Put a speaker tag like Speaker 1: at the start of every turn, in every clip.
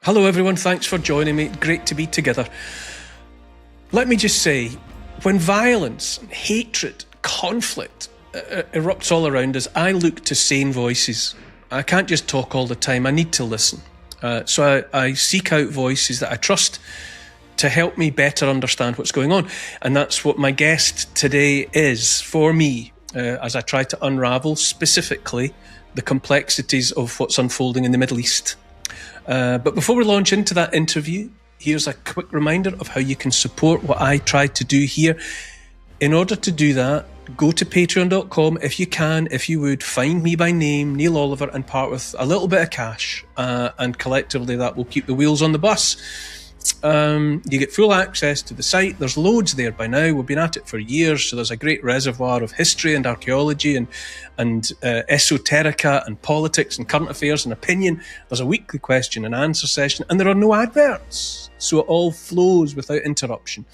Speaker 1: Hello everyone, thanks for joining me. Great to be together. Let me just say, when violence, hatred, conflict erupts all around us, I look to sane voices. I can't just talk all the time, I need to listen. So I seek out voices that I trust to help me better understand what's going on. And that's what my guest today is for me, as I try to unravel specifically the complexities of what's unfolding in the Middle East. But before we launch into that interview, here's a quick reminder of how you can support what I try to do here. In order to do that, go to patreon.com if you can, if you would, find me by name, Neil Oliver, and part with a little bit of cash. And collectively that will keep the wheels on the bus. You get full access to the site. There's loads there by now. We've been at it for years, so there's a great reservoir of history and archaeology and esoterica and politics and current affairs and opinion. There's a weekly question and answer session, and there are no adverts, so it all flows without interruption.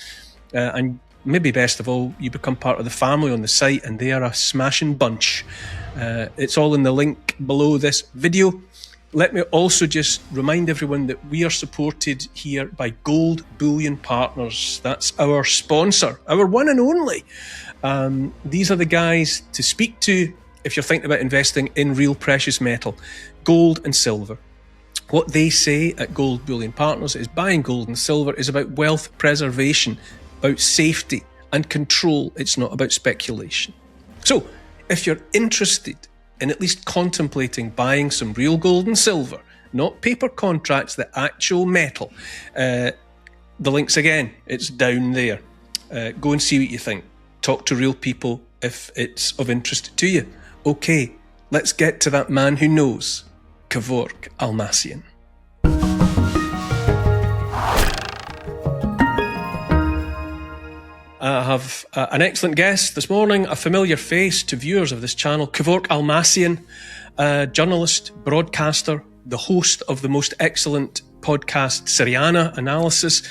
Speaker 1: And maybe best of all, you become part of the family on the site, and they are a smashing bunch. It's all in the link below this video. Let me also just remind everyone that we are supported here by Gold Bullion Partners. That's our sponsor, our one and only. These are the guys to speak to if you're thinking about investing in real precious metal, gold and silver. What they say at Gold Bullion Partners is buying gold and silver is about wealth preservation, about safety and control. It's not about speculation. So if you're interested in at least contemplating buying some real gold and silver, not paper contracts, the actual metal, the link's again, it's down there. Go and see what you think. Talk to real people if it's of interest to you. Okay, let's get to that man who knows, Kevork Almassian. I have an excellent guest this morning, a familiar face to viewers of this channel, Kevork Almassian, journalist, broadcaster, the host of the most excellent podcast, Syriana Analysis.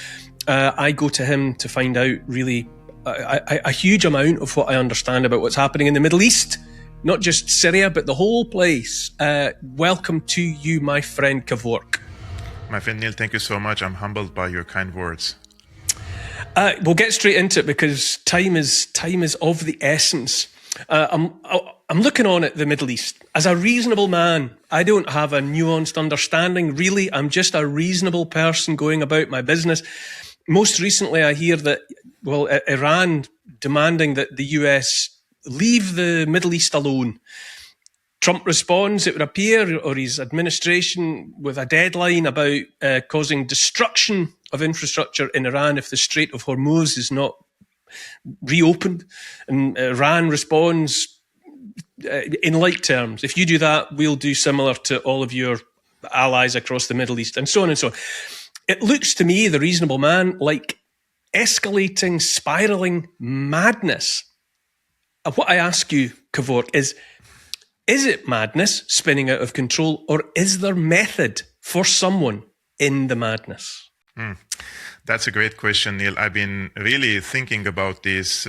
Speaker 1: I go to him to find out really a huge amount of what I understand about what's happening in the Middle East, not just Syria, but the whole place. Welcome to you, my friend Kevork.
Speaker 2: My friend Neil, thank you so much. I'm humbled by your kind words.
Speaker 1: We'll get straight into it because time is of the essence. I'm looking on at the Middle East as a reasonable man. I don't have a nuanced understanding, really. I'm just a reasonable person going about my business. Most recently, I hear that, Iran demanding that the US leave the Middle East alone. Trump responds, it would appear, or his administration, with a deadline about causing destruction of infrastructure in Iran if the Strait of Hormuz is not reopened. And Iran responds in like terms. If you do that, we'll do similar to all of your allies across the Middle East, and so on and so on. It looks to me, the reasonable man, like escalating, spiraling madness. What I ask you, Kevork, is it madness spinning out of control, or is there method for someone in the madness?
Speaker 2: That's a great question, Neil. I've been really thinking about this,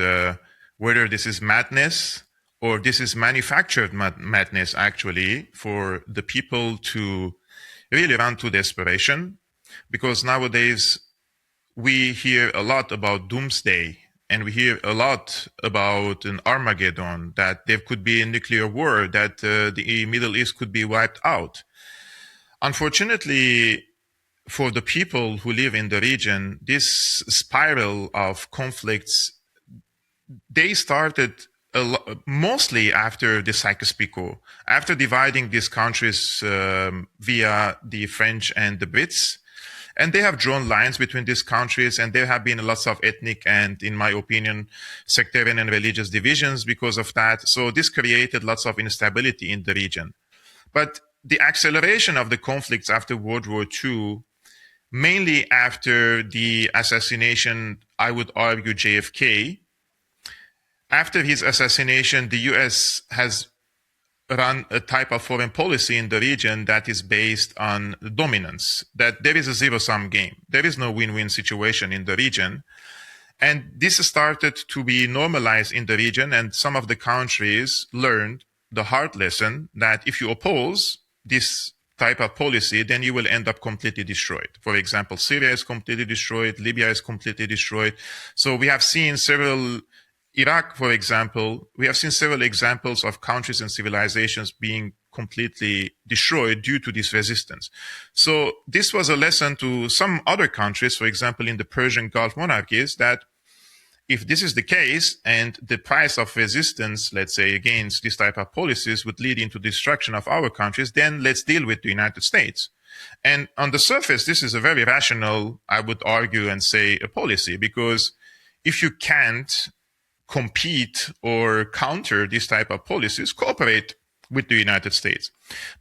Speaker 2: whether this is madness or this is manufactured madness, actually, for the people to really run to desperation. Because nowadays we hear a lot about doomsday, and we hear a lot about an Armageddon, that there could be a nuclear war, that the Middle East could be wiped out. Unfortunately, for the people who live in the region, this spiral of conflicts, they started mostly after the Sykes-Picot, after dividing these countries via the French and the Brits. And they have drawn lines between these countries, and there have been lots of ethnic and, in my opinion, sectarian and religious divisions because of that. So this created lots of instability in the region. But the acceleration of the conflicts after World War II, mainly after the assassination, I would argue, JFK. After his assassination, the US has run a type of foreign policy in the region that is based on dominance, that there is a zero-sum game. There is no win-win situation in the region. And this started to be normalized in the region, and some of the countries learned the hard lesson that if you oppose this type of policy, then you will end up completely destroyed. For example, Syria is completely destroyed, Libya is completely destroyed. So we have seen Iraq, for example, we have seen several examples of countries and civilizations being completely destroyed due to this resistance. So this was a lesson to some other countries, for example, in the Persian Gulf monarchies, that if this is the case and the price of resistance, let's say, against this type of policies would lead into destruction of our countries, then let's deal with the United States. And on the surface, this is a very rational, I would argue and say, a policy, because if you can't compete or counter this type of policies, cooperate with the United States.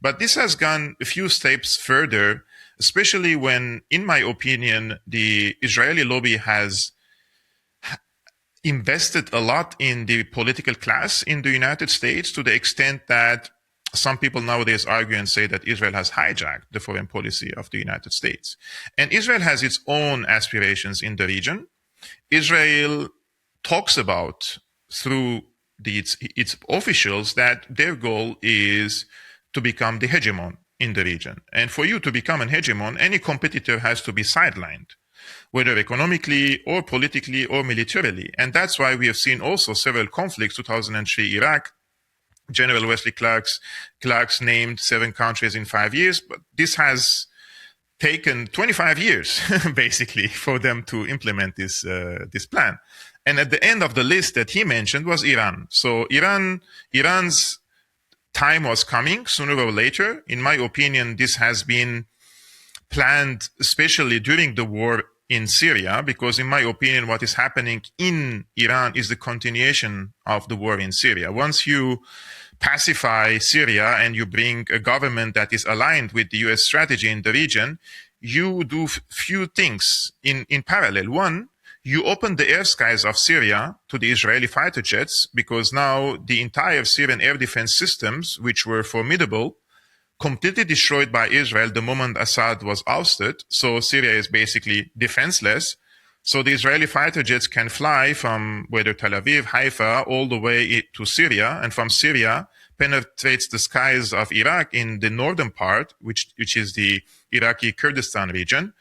Speaker 2: But this has gone a few steps further, especially when, in my opinion, the Israeli lobby has invested a lot in the political class in the United States, to the extent that some people nowadays argue and say that Israel has hijacked the foreign policy of the United States. And Israel has its own aspirations in the region. Israel talks about, through its officials, that their goal is to become the hegemon in the region. And for you to become an hegemon, any competitor has to be sidelined, whether economically or politically or militarily. And that's why we have seen also several conflicts. 2003 Iraq, General Wesley Clark's named 7 countries in 5 years, but this has taken 25 years basically for them to implement this plan. And at the end of the list that he mentioned was Iran. So Iran's time was coming sooner or later. In my opinion, this has been planned especially during the war in Syria, because in my opinion, what is happening in Iran is the continuation of the war in Syria. Once you pacify Syria and you bring a government that is aligned with the US strategy in the region, you do few things in parallel. One, you open the air skies of Syria to the Israeli fighter jets, because now the entire Syrian air defense systems, which were formidable, completely destroyed by Israel the moment Assad was ousted. So Syria is basically defenseless. So the Israeli fighter jets can fly from whether Tel Aviv, Haifa, all the way to Syria, and from Syria penetrates the skies of Iraq in the northern part, which is the Iraqi Kurdistan region,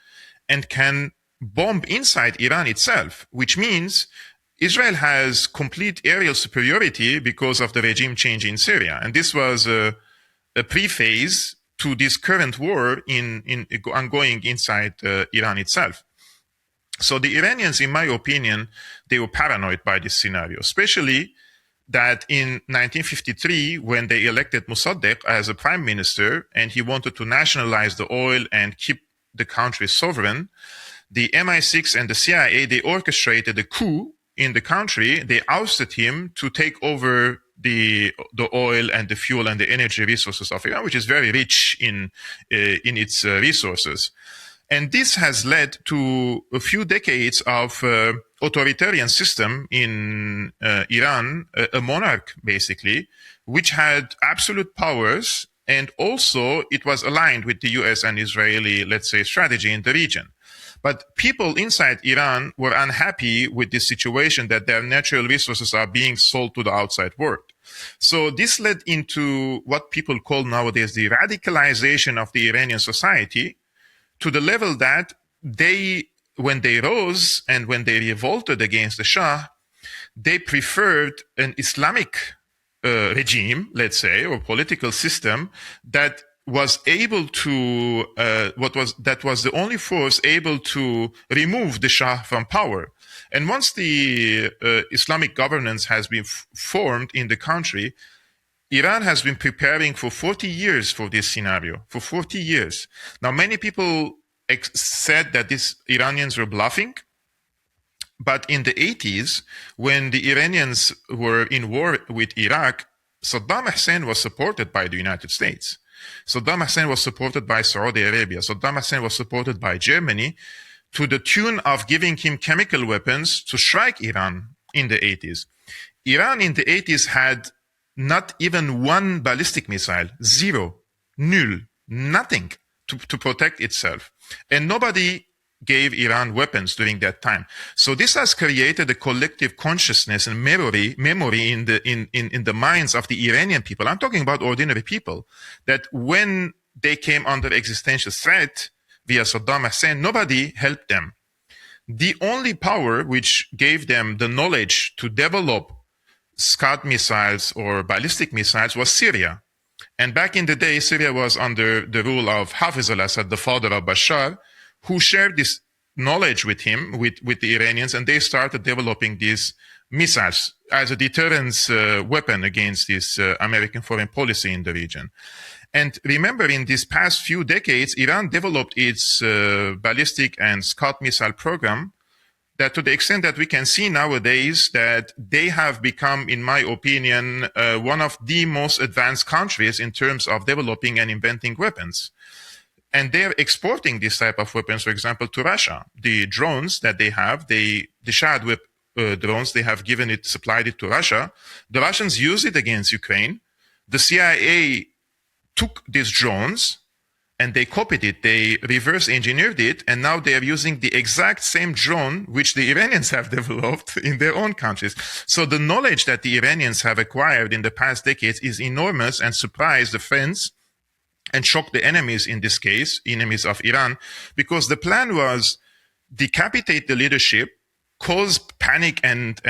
Speaker 2: and can bomb inside Iran itself, which means Israel has complete aerial superiority because of the regime change in Syria. And this was a preface to this current war ongoing inside Iran itself. So the Iranians, in my opinion, they were paranoid by this scenario, especially that in 1953, when they elected Mossadegh as a prime minister and he wanted to nationalize the oil and keep the country sovereign, the MI6 and the CIA, they orchestrated a coup in the country. They ousted him to take over the oil and the fuel and the energy resources of Iran, which is very rich in its resources. And this has led to a few decades of authoritarian system in Iran, a monarch basically, which had absolute powers, and also it was aligned with the US and Israeli, let's say, strategy in the region. But people inside Iran were unhappy with this situation, that their natural resources are being sold to the outside world. So this led into what people call nowadays the radicalization of the Iranian society, to the level that when they rose and when they revolted against the Shah, they preferred an Islamic regime, let's say, or political system that was able to that was the only force able to remove the Shah from power. And once the Islamic governance has been formed in the country, Iran has been preparing for 40 years for this scenario, for 40 years. Now, many people said that these Iranians were bluffing, but in the 80s, when the Iranians were in war with Iraq, Saddam Hussein was supported by the United States. Saddam Hussein was supported by Saudi Arabia. Saddam Hussein was supported by Germany, to the tune of giving him chemical weapons to strike Iran in the 80s. Iran in the 80s had not even one ballistic missile, zero, null, nothing to protect itself. And nobody gave Iran weapons during that time. So this has created a collective consciousness and memory in the minds of the Iranian people. I'm talking about ordinary people, that when they came under existential threat via Saddam Hussein, nobody helped them. The only power which gave them the knowledge to develop Scud missiles or ballistic missiles was Syria. And back in the day, Syria was under the rule of Hafez al-Assad, the father of Bashar, who shared this knowledge with him, with the Iranians, and they started developing these missiles as a deterrence weapon against this American foreign policy in the region. And remember, in these past few decades, Iran developed its ballistic and Scud missile program that, to the extent that we can see nowadays, that they have become, in my opinion, one of the most advanced countries in terms of developing and inventing weapons. And they're exporting this type of weapons, for example, to Russia. The drones that they have, the Shahad whip drones, they have supplied it to Russia. The Russians use it against Ukraine. The CIA took these drones and they copied it, they reverse engineered it, and now they are using the exact same drone which the Iranians have developed in their own countries. So the knowledge that the Iranians have acquired in the past decades is enormous and surprised the friends and shocked the enemies, in this case, enemies of Iran, because the plan was decapitate the leadership, cause panic and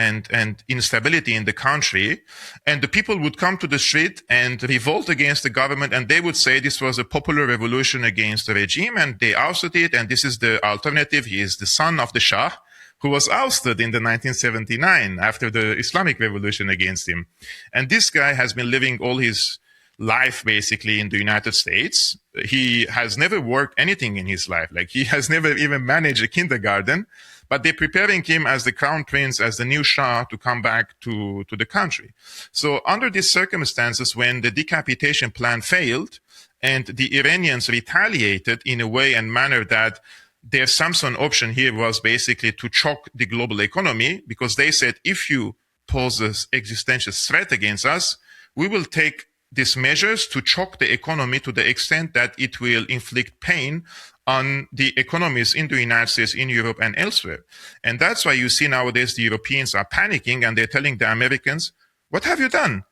Speaker 2: instability in the country, and the people would come to the street and revolt against the government, and they would say this was a popular revolution against the regime, and they ousted it, and this is the alternative. He is the son of the Shah, who was ousted in the 1979 after the Islamic revolution against him. And this guy has been living all his life basically in the United States. He has never worked anything in his life. Like, he has never even managed a kindergarten. But they're preparing him as the crown prince, as the new Shah, to come back to the country. So under these circumstances, when the decapitation plan failed and the Iranians retaliated in a way and manner that their Samson option here was basically to choke the global economy, because they said, if you pose this existential threat against us, we will take these measures to choke the economy to the extent that it will inflict pain on the economies in the United States, in Europe, and elsewhere. And that's why you see nowadays the Europeans are panicking and they're telling the Americans, what have you done?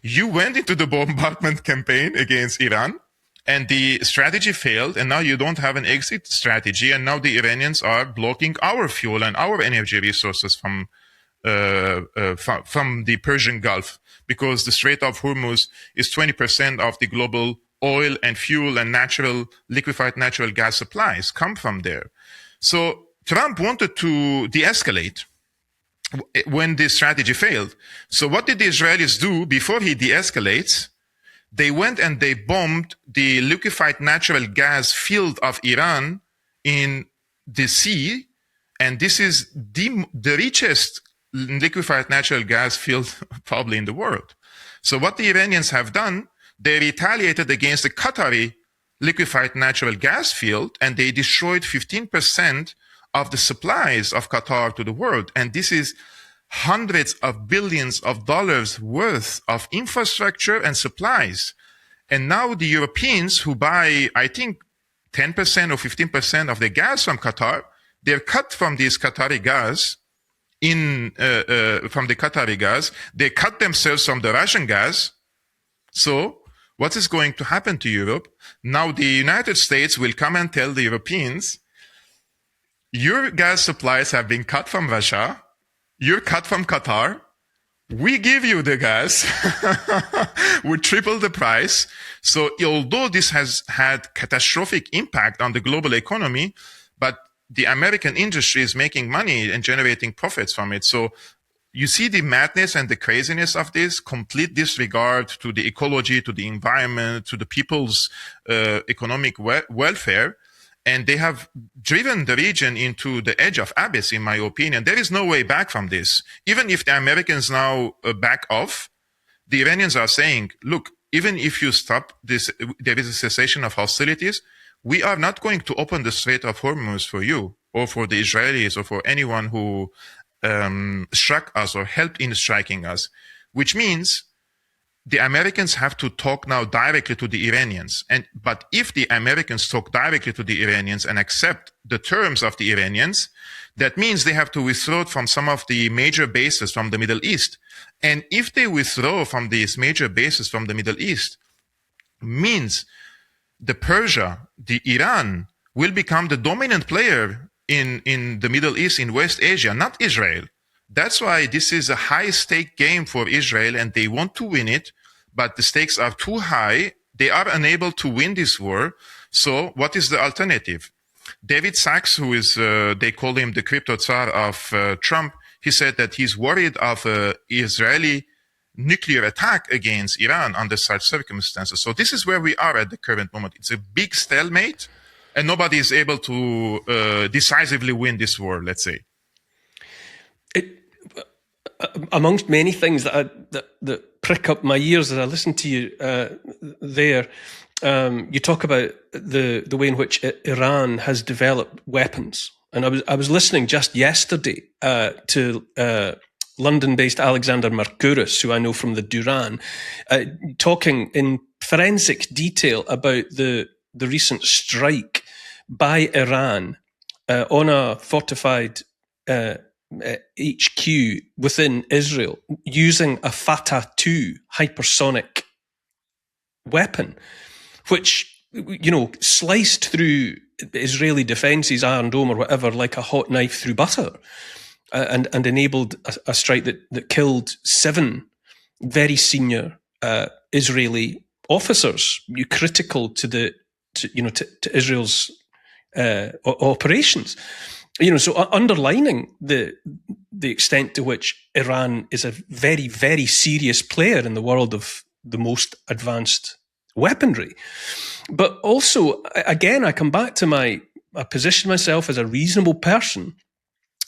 Speaker 2: You went into the bombardment campaign against Iran and the strategy failed, and now you don't have an exit strategy, and now the Iranians are blocking our fuel and our energy resources from the Persian Gulf, because the Strait of Hormuz is 20% of the global oil and fuel and liquefied natural gas supplies come from there. So Trump wanted to de-escalate when this strategy failed. So what did the Israelis do before he de-escalates? They went and they bombed the liquefied natural gas field of Iran in the sea. And this is the richest liquefied natural gas field probably in the world. So what the Iranians have done, they retaliated against the Qatari liquefied natural gas field, and they destroyed 15% of the supplies of Qatar to the world. And this is hundreds of billions of dollars worth of infrastructure and supplies. And now the Europeans, who buy, I think, 10% or 15% of the gas from Qatar, they're cut from this Qatari gas. From the Qatari gas, they cut themselves from the Russian gas. So what is going to happen to Europe? Now the United States will come and tell the Europeans, your gas supplies have been cut from Russia, you're cut from Qatar, we give you the gas, we triple the price. So although this has had catastrophic impact on the global economy, but the American industry is making money and generating profits from it. So you see the madness and the craziness of this, complete disregard to the ecology, to the environment, to the people's economic welfare. And they have driven the region into the edge of abyss, in my opinion. There is no way back from this. Even if the Americans now back off, the Iranians are saying, look, even if you stop this, there is a cessation of hostilities, we are not going to open the Strait of Hormuz for you or for the Israelis or for anyone who struck us or helped in striking us, which means the Americans have to talk now directly to the Iranians. But if the Americans talk directly to the Iranians and accept the terms of the Iranians, that means they have to withdraw from some of the major bases from the Middle East. And if they withdraw from these major bases from the Middle East, means the Persia, the Iran will become the dominant player in the Middle East, in West Asia, not Israel. That's why this is a high stake game for Israel, and they want to win it, but the stakes are too high. They are unable to win this war. So what is the alternative? David Sachs, who is, they call him the crypto tsar of Trump, he said that he's worried of Israeli nuclear attack against Iran under such circumstances. So this is where we are at the current moment. It's a big stalemate, and nobody is able to decisively win this war, let's say.
Speaker 1: Amongst many things that prick up my ears as I listen to you there, you talk about the way in which Iran has developed weapons. And I was listening just yesterday to London-based Alexander Markouris, who I know from the Duran, talking in forensic detail about the recent strike by Iran on a fortified HQ within Israel using a Fatah 2 hypersonic weapon, which, you know, sliced through Israeli defences, Iron Dome or whatever, like a hot knife through butter, and enabled a strike that killed 7 very senior Israeli officers, critical to Israel's operations. You know, so underlining the extent to which Iran is a very, very serious player in the world of the most advanced weaponry. But also, again, I come back to I position myself as a reasonable person.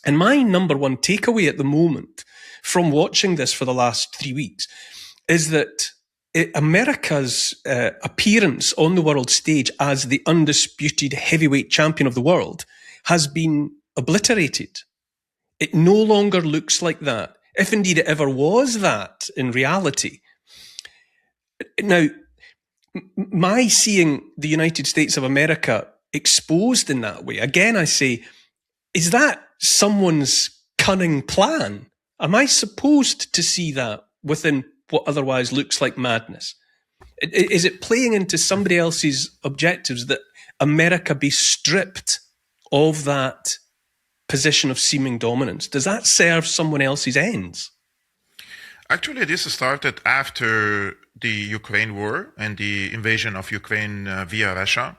Speaker 1: And my number one takeaway at the moment from watching this for the last 3 weeks is that America's appearance on the world stage as the undisputed heavyweight champion of the world has been obliterated. It no longer looks like that, if indeed it ever was that in reality. Now, my seeing the United States of America exposed in that way, again, I say, is that someone's cunning plan? Am I supposed to see that within what otherwise looks like madness? Is it playing into somebody else's objectives that America be stripped of that position of seeming dominance? Does that serve someone else's ends?
Speaker 2: Actually, this started after the Ukraine war and the invasion of Ukraine via Russia.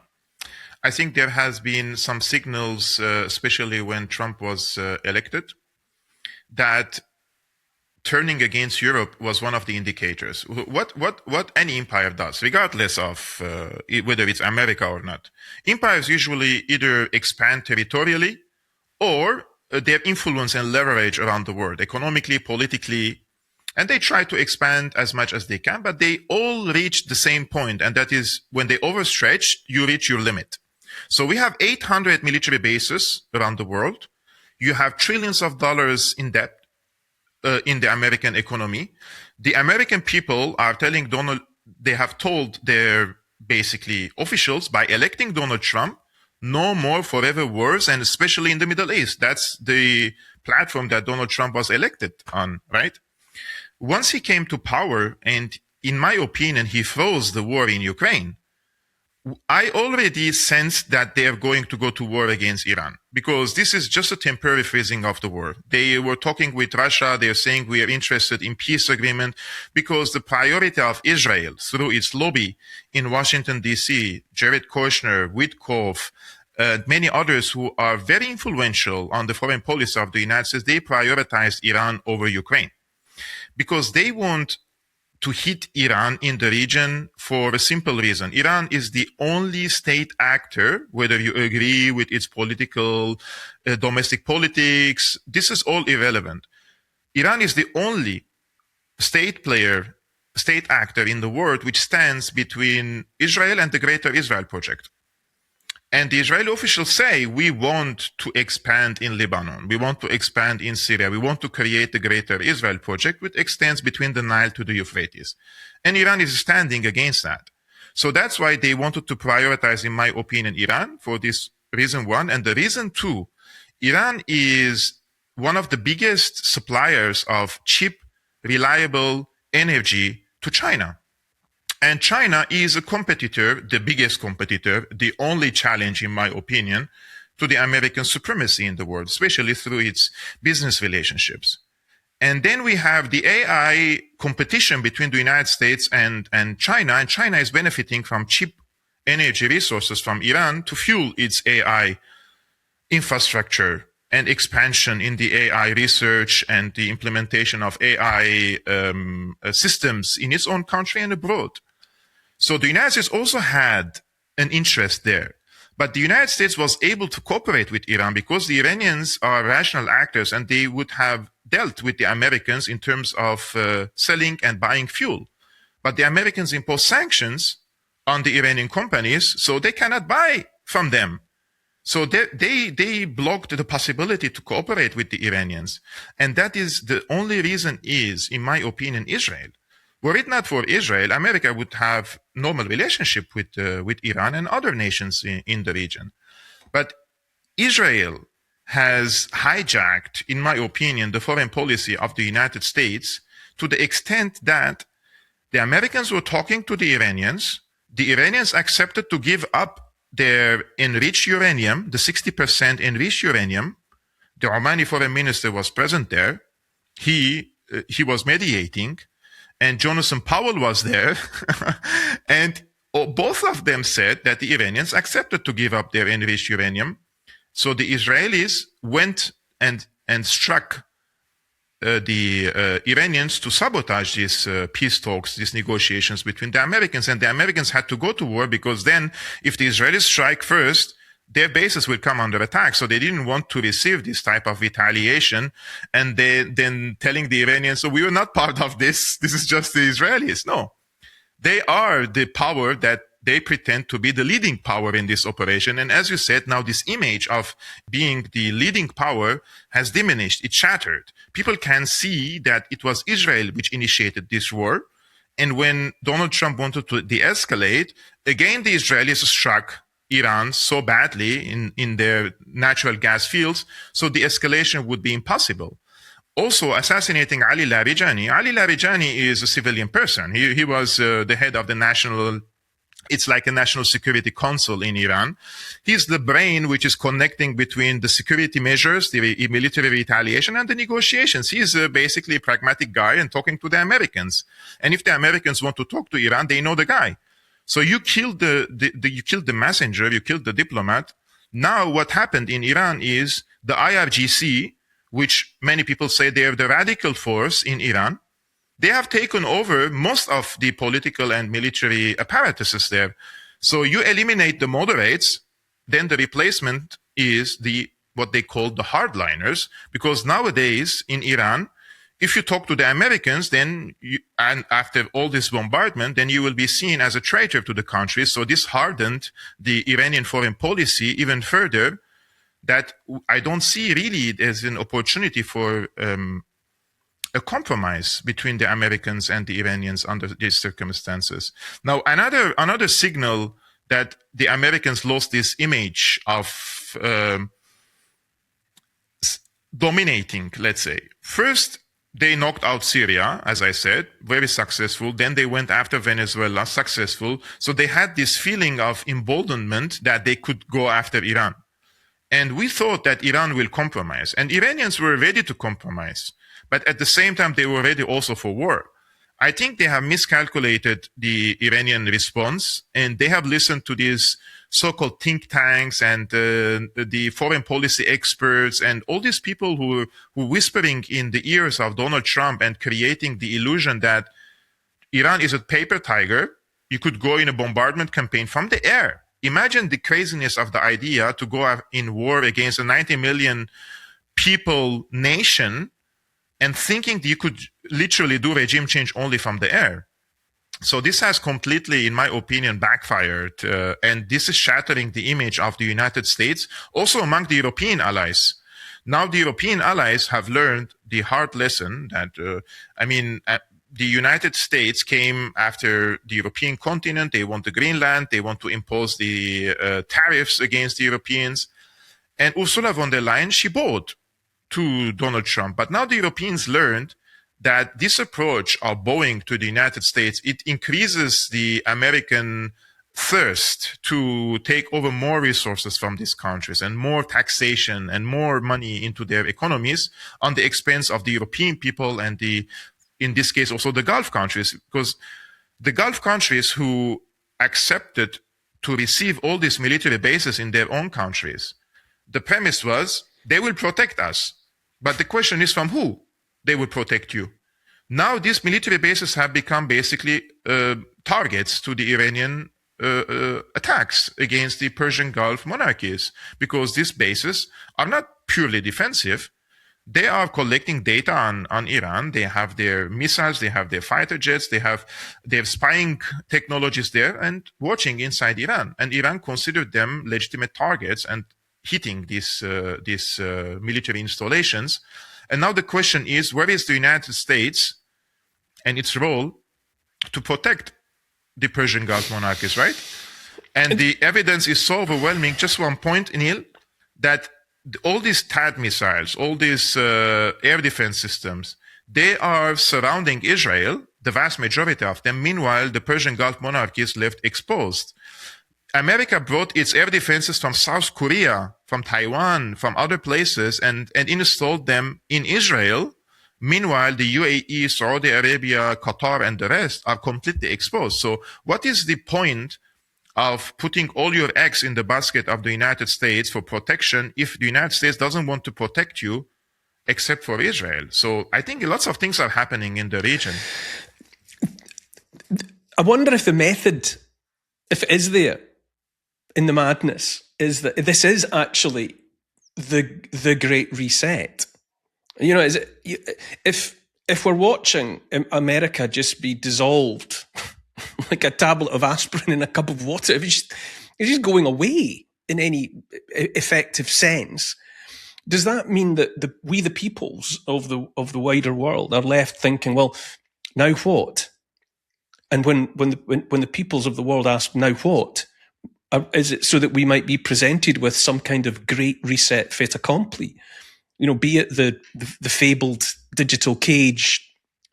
Speaker 2: I think there has been some signals, especially when Trump was elected, that turning against Europe was one of the indicators. What any empire does, regardless of whether it's America or not. Empires usually either expand territorially or their influence and leverage around the world, economically, politically, and they try to expand as much as they can, but they all reach the same point, and that is when they overstretch, you reach your limit. So we have 800 military bases around the world. You have trillions of dollars in debt in the American economy. The American people are telling they have told their basically officials by electing Donald Trump, no more forever wars, and especially in the Middle East. That's the platform that Donald Trump was elected on, right? Once he came to power, and in my opinion, he froze the war in Ukraine, I already sensed that they are going to go to war against Iran, because this is just a temporary freezing of the war. They were talking with Russia. They're saying we are interested in peace agreement, because the priority of Israel through its lobby in Washington, D.C., Jared Kushner, Witkoff, many others who are very influential on the foreign policy of the United States, they prioritized Iran over Ukraine because they want to hit Iran in the region for a simple reason. Iran is the only state actor, whether you agree with its political, domestic politics, this is all irrelevant. Iran is the only state player, state actor in the world which stands between Israel and the Greater Israel Project. And the Israeli officials say, we want to expand in Lebanon. We want to expand in Syria. We want to create the Greater Israel Project, which extends between the Nile to the Euphrates. And Iran is standing against that. So that's why they wanted to prioritize, in my opinion, Iran for this reason one. And the reason two, Iran is one of the biggest suppliers of cheap, reliable energy to China. And China is a competitor, the biggest competitor, the only challenge, in my opinion, to the American supremacy in the world, especially through its business relationships. And then we have the AI competition between the United States and China, and China is benefiting from cheap energy resources from Iran to fuel its AI infrastructure and expansion in the AI research and the implementation of AI systems in its own country and abroad. So the United States also had an interest there. But the United States was able to cooperate with Iran because the Iranians are rational actors and they would have dealt with the Americans in terms of selling and buying fuel. But the Americans imposed sanctions on the Iranian companies, so they cannot buy from them. So they blocked the possibility to cooperate with the Iranians. And that is the only reason is, in my opinion, Israel. Were it not for Israel, America would have normal relationship with Iran and other nations in the region. But Israel has hijacked, in my opinion, the foreign policy of the United States to the extent that the Americans were talking to the Iranians accepted to give up their enriched uranium, the 60% enriched uranium. The Omani foreign minister was present there. He was mediating. And Jonathan Powell was there, and both of them said that the Iranians accepted to give up their enriched uranium. So the Israelis went and struck the Iranians to sabotage these peace talks, these negotiations between the Americans. And the Americans had to go to war because then if the Israelis strike first, their bases will come under attack. So they didn't want to receive this type of retaliation. And then telling the Iranians, so we were not part of this. This is just the Israelis. No, they are the power that they pretend to be the leading power in this operation. And as you said, now this image of being the leading power has diminished. It shattered. People can see that it was Israel which initiated this war. And when Donald Trump wanted to de-escalate, again, the Israelis struck Iran so badly in their natural gas fields, so the escalation would be impossible. Also, assassinating Ali Larijani. Ali Larijani is a civilian person. He was the head of the national, it's like a national security council in Iran. He's the brain which is connecting between the security measures, the military retaliation, and the negotiations. He's basically a pragmatic guy and talking to the Americans. And if the Americans want to talk to Iran, they know the guy. So you killed you killed the messenger, you killed the diplomat. Now what happened in Iran is the IRGC, which many people say they are the radical force in Iran, they have taken over most of the political and military apparatuses there. So you eliminate the moderates, then the replacement is what they call the hardliners, because nowadays in Iran, if you talk to the Americans, then and after all this bombardment, then you will be seen as a traitor to the country. So this hardened the Iranian foreign policy even further, that I don't see really as an opportunity for a compromise between the Americans and the Iranians under these circumstances. Now, another signal that the Americans lost this image of dominating, let's say. First, they knocked out Syria, as I said, very successful. Then they went after Venezuela, successful. So they had this feeling of emboldenment that they could go after Iran. And we thought that Iran will compromise. And Iranians were ready to compromise. But at the same time, they were ready also for war. I think they have miscalculated the Iranian response, and they have listened to these so-called think tanks and the foreign policy experts and all these people who whispering in the ears of Donald Trump and creating the illusion that Iran is a paper tiger. You could go in a bombardment campaign from the air. Imagine the craziness of the idea to go in war against a 90 million people nation and thinking that you could literally do regime change only from the air. So this has completely, in my opinion, backfired. And this is shattering the image of the United States, also among the European allies. Now the European allies have learned the hard lesson that, the United States came after the European continent. They want the Greenland. They want to impose the tariffs against the Europeans. And Ursula von der Leyen, she bowed to Donald Trump. But now the Europeans learned that this approach of bowing to the United States, it increases the American thirst to take over more resources from these countries and more taxation and more money into their economies on the expense of the European people and in this case, also the Gulf countries, because the Gulf countries who accepted to receive all these military bases in their own countries, the premise was they will protect us. But the question is from who they will protect you. Now these military bases have become basically targets to the Iranian attacks against the Persian Gulf monarchies, because these bases are not purely defensive. They are collecting data on Iran. They have their missiles, they have their fighter jets, they have their spying technologies there and watching inside Iran. And Iran considered them legitimate targets and hitting these military installations. And now the question is, where is the United States and its role to protect the Persian Gulf monarchies, right? And the evidence is so overwhelming. Just one point, Neil, that all these THAAD missiles, all these air defense systems, they are surrounding Israel, the vast majority of them. Meanwhile, the Persian Gulf monarchy is left exposed. America brought its air defenses from South Korea, from Taiwan, from other places, and installed them in Israel. Meanwhile, the UAE, Saudi Arabia, Qatar, and the rest are completely exposed. So what is the point of putting all your eggs in the basket of the United States for protection if the United States doesn't want to protect you except for Israel? So I think lots of things are happening in the region.
Speaker 1: I wonder if the method, if it is there in the madness, is that this is actually the Great Reset. You know, is it, if we're watching America just be dissolved like a tablet of aspirin in a cup of water, if it's just going away in any effective sense, does that mean that we the peoples of the wider world are left thinking, well, now what? And when the peoples of the world ask, now what? Is it so that we might be presented with some kind of great reset fait accompli? You know, be it the fabled digital cage,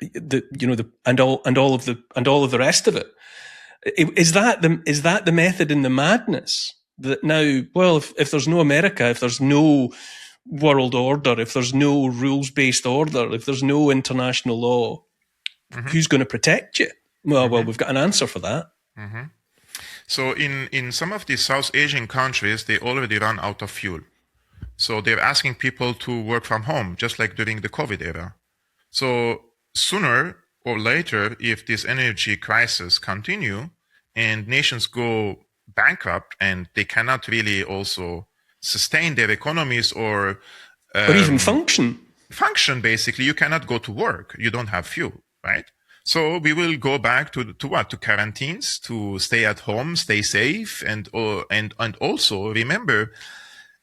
Speaker 1: and all of the rest of it. Is that the method in the madness that now? Well, if there's no America, if there's no world order, if there's no rules-based order, if there's no international law, who's going to protect you? Well, we've got an answer for that.
Speaker 2: So in some of the South Asian countries, they already run out of fuel. So they're asking people to work from home, just like during the COVID era. So sooner or later, if this energy crisis continue and nations go bankrupt and they cannot really also sustain their economies or
Speaker 1: even function,
Speaker 2: basically, you cannot go to work. You don't have fuel, right? So we will go back to what? To quarantines, to stay at home, stay safe, and also remember,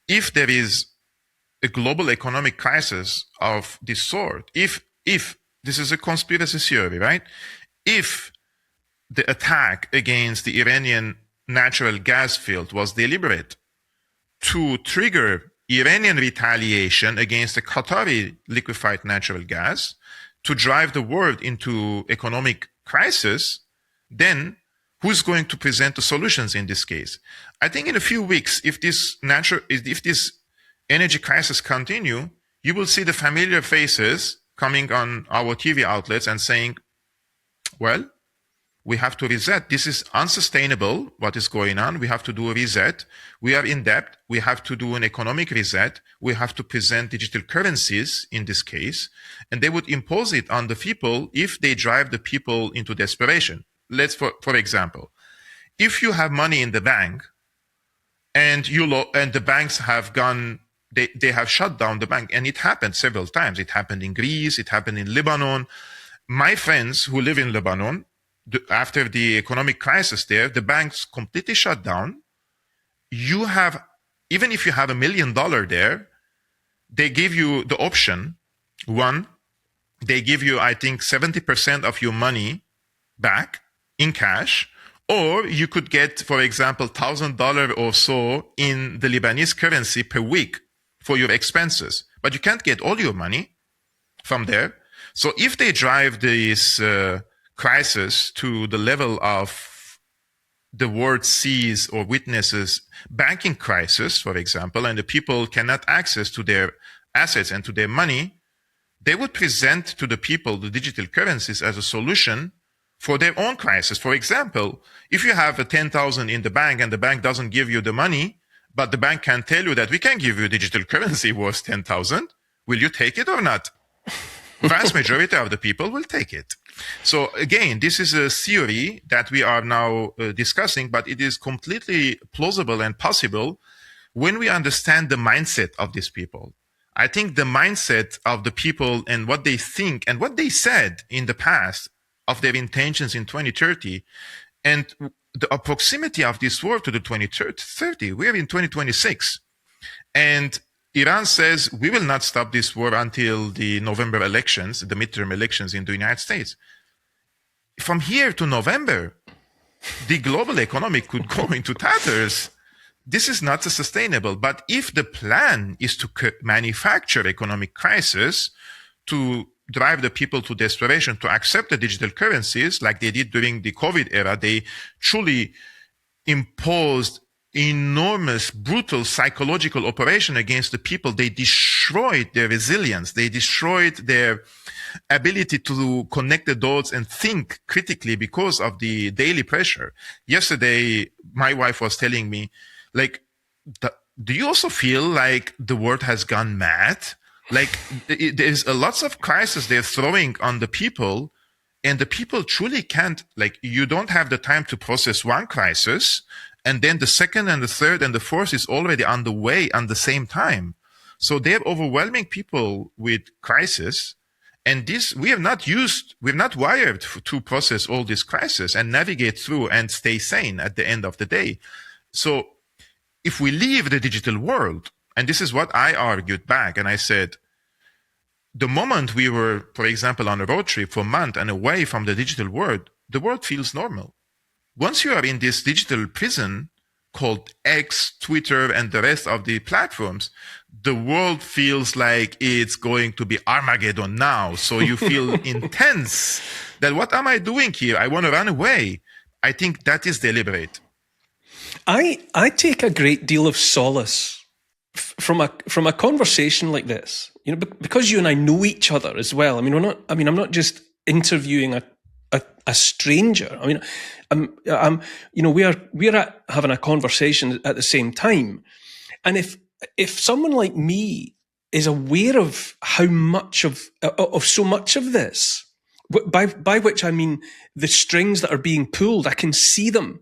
Speaker 2: if there is a global economic crisis of this sort, if this is a conspiracy theory, right? If the attack against the Iranian natural gas field was deliberate to trigger Iranian retaliation against the Qatari liquefied natural gas to drive the world into economic crisis, then who's going to present the solutions in this case? I think in a few weeks, if this energy crisis continue, you will see the familiar faces coming on our TV outlets and saying, well, we have to reset. This is unsustainable, what is going on. We have to do a reset. We are in debt. We have to do an economic reset. We have to present digital currencies in this case. And they would impose it on the people if they drive the people into desperation. Let's, for example, if you have money in the bank and the banks have gone, they have shut down the bank, and it happened several times. It happened in Greece. It happened in Lebanon. My friends who live in Lebanon, after the economic crisis there, the banks completely shut down. You have, even if you have $1 million there, they give you the option. One, they give you, I think, 70% of your money back in cash, or you could get, for example, $1,000 or so in the Lebanese currency per week for your expenses. But you can't get all your money from there. So if they drive this crisis to the level of the world sees or witnesses banking crisis, for example, and the people cannot access to their assets and to their money, they would present to the people the digital currencies as a solution for their own crisis. For example, if you have a 10,000 in the bank and the bank doesn't give you the money, but the bank can tell you that we can give you digital currency worth 10,000, will you take it or not? Vast majority of the people will take it. So again, this is a theory that we are now discussing, but it is completely plausible and possible when we understand the mindset of these people. I think the mindset of the people and what they think and what they said in the past of their intentions in 2030 and the proximity of this war to the 2030, we're in 2026. And Iran says we will not stop this war until the November elections, the midterm elections in the United States. From here to November, the global economy could go into tatters. This is not sustainable. But if the plan is to manufacture economic crisis, to drive the people to desperation, to accept the digital currencies like they did during the COVID era, they truly imposed enormous, brutal psychological operation against the people. They destroyed their resilience. They destroyed their ability to connect the dots and think critically because of the daily pressure. Yesterday, my wife was telling me, like, do you also feel like the world has gone mad? Like, there's lots of crisis they're throwing on the people, and the people truly can't, like, you don't have the time to process one crisis, and then the second and the third and the fourth is already on the way on the same time. So they're overwhelming people with crisis. And this, we're not wired to process all this crisis and navigate through and stay sane at the end of the day. So if we leave the digital world, and this is what I argued back, and I said, the moment we were, for example, on a road trip for a month and away from the digital world, the world feels normal. Once you are in this digital prison called X, Twitter, and the rest of the platforms, the world feels like it's going to be Armageddon now. So you feel intense that what am I doing here? I want to run away. I think that is deliberate.
Speaker 1: I take a great deal of solace from a conversation like this, because you and I know each other as well. I mean, I'm not just interviewing a stranger. I mean, we're having a conversation at the same time, and if someone like me is aware of how much of so much of this, by which I mean the strings that are being pulled, I can see them.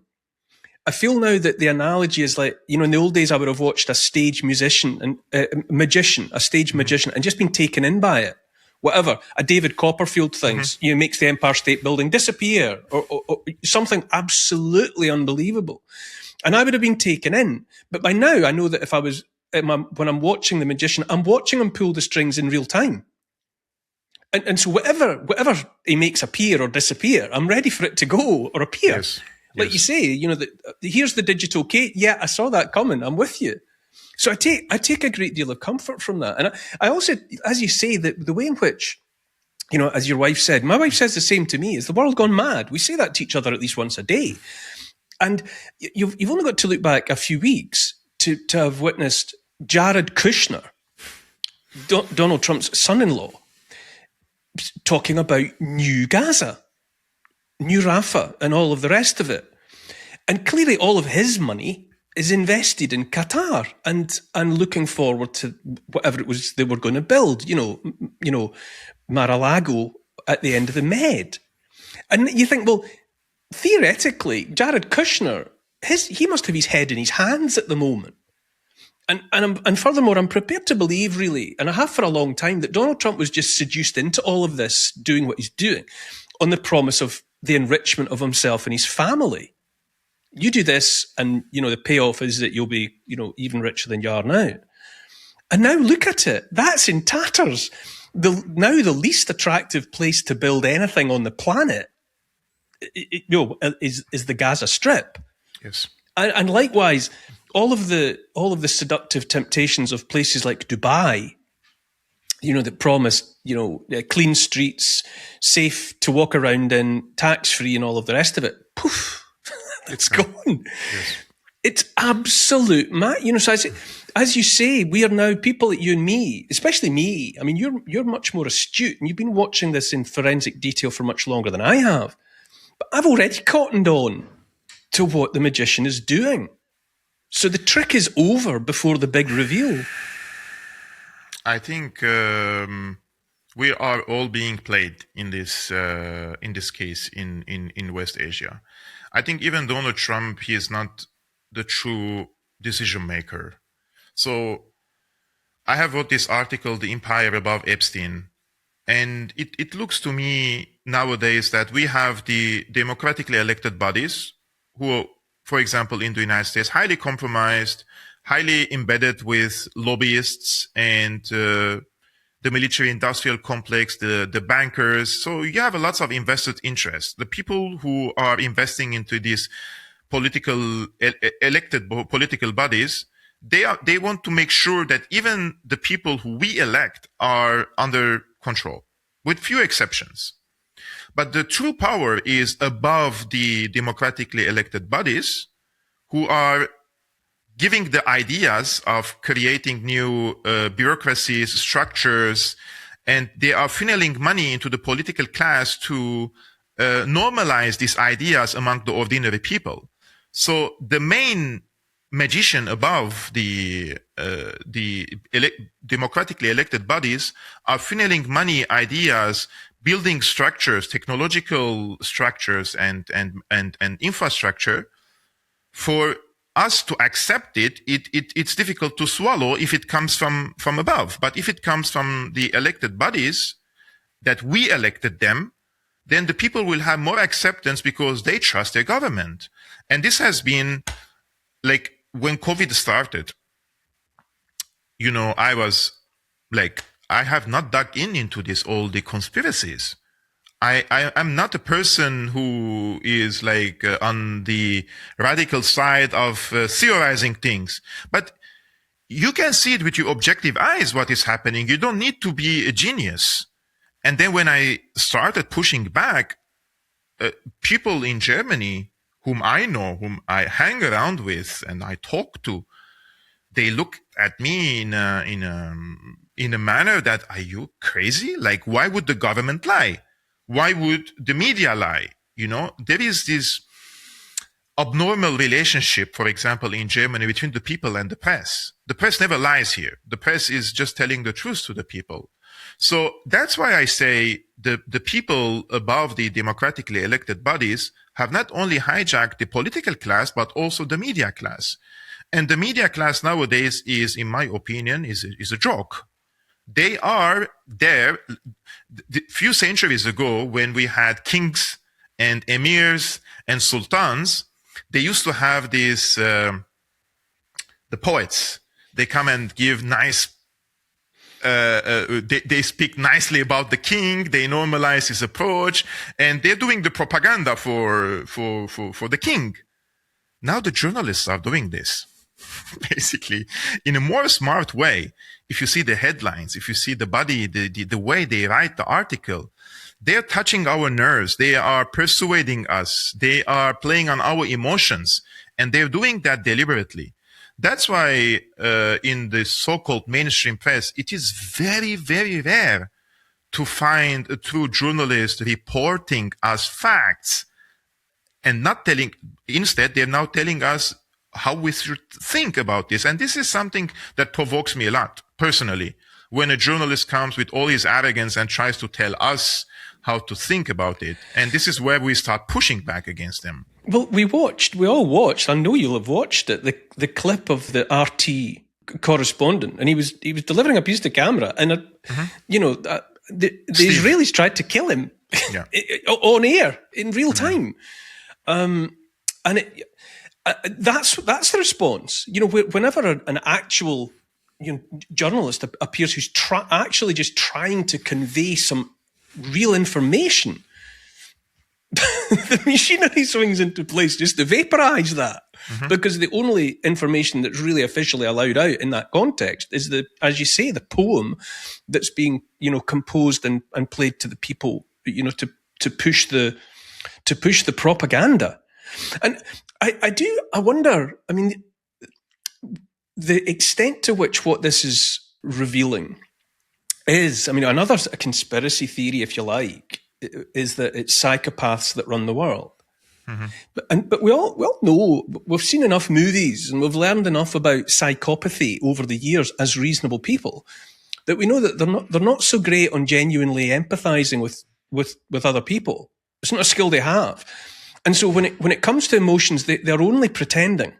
Speaker 1: I feel now that the analogy is like, in the old days, I would have watched a stage musician and magician, and just been taken in by it. Whatever, a David Copperfield things, makes the Empire State Building disappear, or something absolutely unbelievable. And I would have been taken in. But by now, I know that if I was, when I'm watching the magician, I'm watching him pull the strings in real time. And so whatever he makes appear or disappear, I'm ready for it to go or appear.
Speaker 2: Yes.
Speaker 1: Like you say, here's the digital Kate. Yeah, I saw that coming. I'm with you. So I take a great deal of comfort from that. And I also, as you say, the way in which, as your wife said, my wife says the same to me, is the world gone mad? We say that to each other at least once a day. And you've only got to look back a few weeks to have witnessed Jared Kushner, Donald Trump's son-in-law, talking about new Gaza, new Rafah, and all of the rest of it. And clearly all of his money is invested in Qatar and looking forward to whatever it was they were going to build, Mar-a-Lago at the end of the Med. And you think, well, theoretically, Jared Kushner, he must have his head in his hands at the moment. And furthermore, I'm prepared to believe, really, and I have for a long time, that Donald Trump was just seduced into all of this, doing what he's doing, on the promise of the enrichment of himself and his family. You do this, and the payoff is that you'll be, even richer than you are now. And now look at it; that's in tatters. Now the least attractive place to build anything on the planet, is the Gaza Strip.
Speaker 2: Yes,
Speaker 1: and likewise, all of the seductive temptations of places like Dubai that promised, clean streets, safe to walk around in, tax-free and all of the rest of it. Poof, it's gone.
Speaker 2: Yes.
Speaker 1: It's absolute so as you say, we are now people like you and me, especially me. I mean, you're much more astute, and you've been watching this in forensic detail for much longer than I have. But I've already cottoned on to what the magician is doing. So the trick is over before the big reveal.
Speaker 2: I think we are all being played in this case in West Asia. I think even Donald Trump, he is not the true decision maker. So I have wrote this article, The Empire Above Epstein, and it looks to me nowadays that we have the democratically elected bodies who, for example, in the United States, highly compromised, highly embedded with lobbyists and the military-industrial complex, the bankers. So you have lots of invested interest. The people who are investing into these elected political bodies, they want to make sure that even the people who we elect are under control, with few exceptions. But the true power is above the democratically elected bodies who are giving the ideas of creating new bureaucracies, structures, and they are funneling money into the political class to normalize these ideas among the ordinary people. So the main magician above the democratically elected bodies are funneling money, ideas, building structures, technological structures, and infrastructure. For us to accept it's difficult to swallow if it comes from above. But if it comes from the elected bodies that we elected them, then the people will have more acceptance because they trust their government. And this has been like when COVID started, I was like, I have not dug into all the conspiracies. I'm not a person who is like on the radical side of theorizing things, but you can see it with your objective eyes, what is happening. You don't need to be a genius. And then when I started pushing back, people in Germany whom I know, whom I hang around with and I talk to, they look at me in a manner that, are you crazy? Like, why would the government lie? Why would the media lie? There is this abnormal relationship, for example, in Germany between the people and the press. The press never lies here. The press is just telling the truth to the people. So that's why I say the people above the democratically elected bodies have not only hijacked the political class, but also the media class. And the media class nowadays is, in my opinion, is a joke. They are there. A few centuries ago, when we had kings and emirs and sultans, they used to have these, the poets. They come and give nice, they speak nicely about the king. They normalize his approach, and they're doing the propaganda for the king. Now the journalists are doing this, basically, in a more smart way. If you see the headlines, if you see the body, the way they write the article, they're touching our nerves. They are persuading us. They are playing on our emotions, and they're doing that deliberately. That's why in the so-called mainstream press, it is very, very rare to find a true journalist reporting us facts and not telling. Instead, they're now telling us how we should think about this. And this is something that provokes me a lot, personally, when a journalist comes with all his arrogance and tries to tell us how to think about it. And this is where we start pushing back against them.
Speaker 1: Well, we all watched, I know you'll have watched it, the clip of the RT correspondent, and he was delivering a piece to camera, and the Israelis tried to kill him on air in real time. And that's the response. Whenever an actual journalist appears who's actually just trying to convey some real information, the machinery swings into place just to vaporize that. Because the only information that's really officially allowed out in that context is the, as you say, the poem that's being, composed and played to the people, to push the propaganda. And I wonder, I mean, the extent to which what this is revealing is, I mean, another conspiracy theory, if you like, is that it's psychopaths that run the world. But we all know, we've seen enough movies and we've learned enough about psychopathy over the years as reasonable people that we know that they're not so great on genuinely empathizing with other people. It's not a skill they have. And so when it comes to emotions, they're only pretending.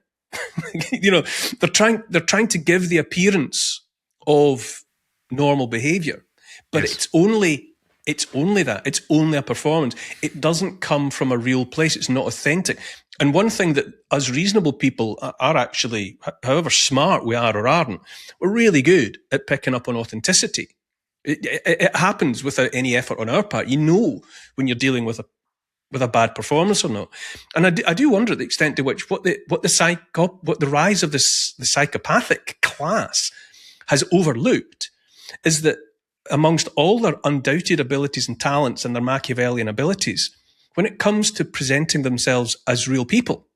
Speaker 1: They're trying to give the appearance of normal behavior, but
Speaker 2: Yes.
Speaker 1: it's only that. It's only a performance. It doesn't come from a real place. It's not authentic. And one thing that us reasonable people are actually, however smart we are or aren't, we're really good at picking up on authenticity. It happens without any effort on our part. You know when you're dealing with a bad performance or not. And I do wonder the extent to which what the rise of the psychopathic class has overlooked is that amongst all their undoubted abilities and talents and their Machiavellian abilities, when it comes to presenting themselves as real people,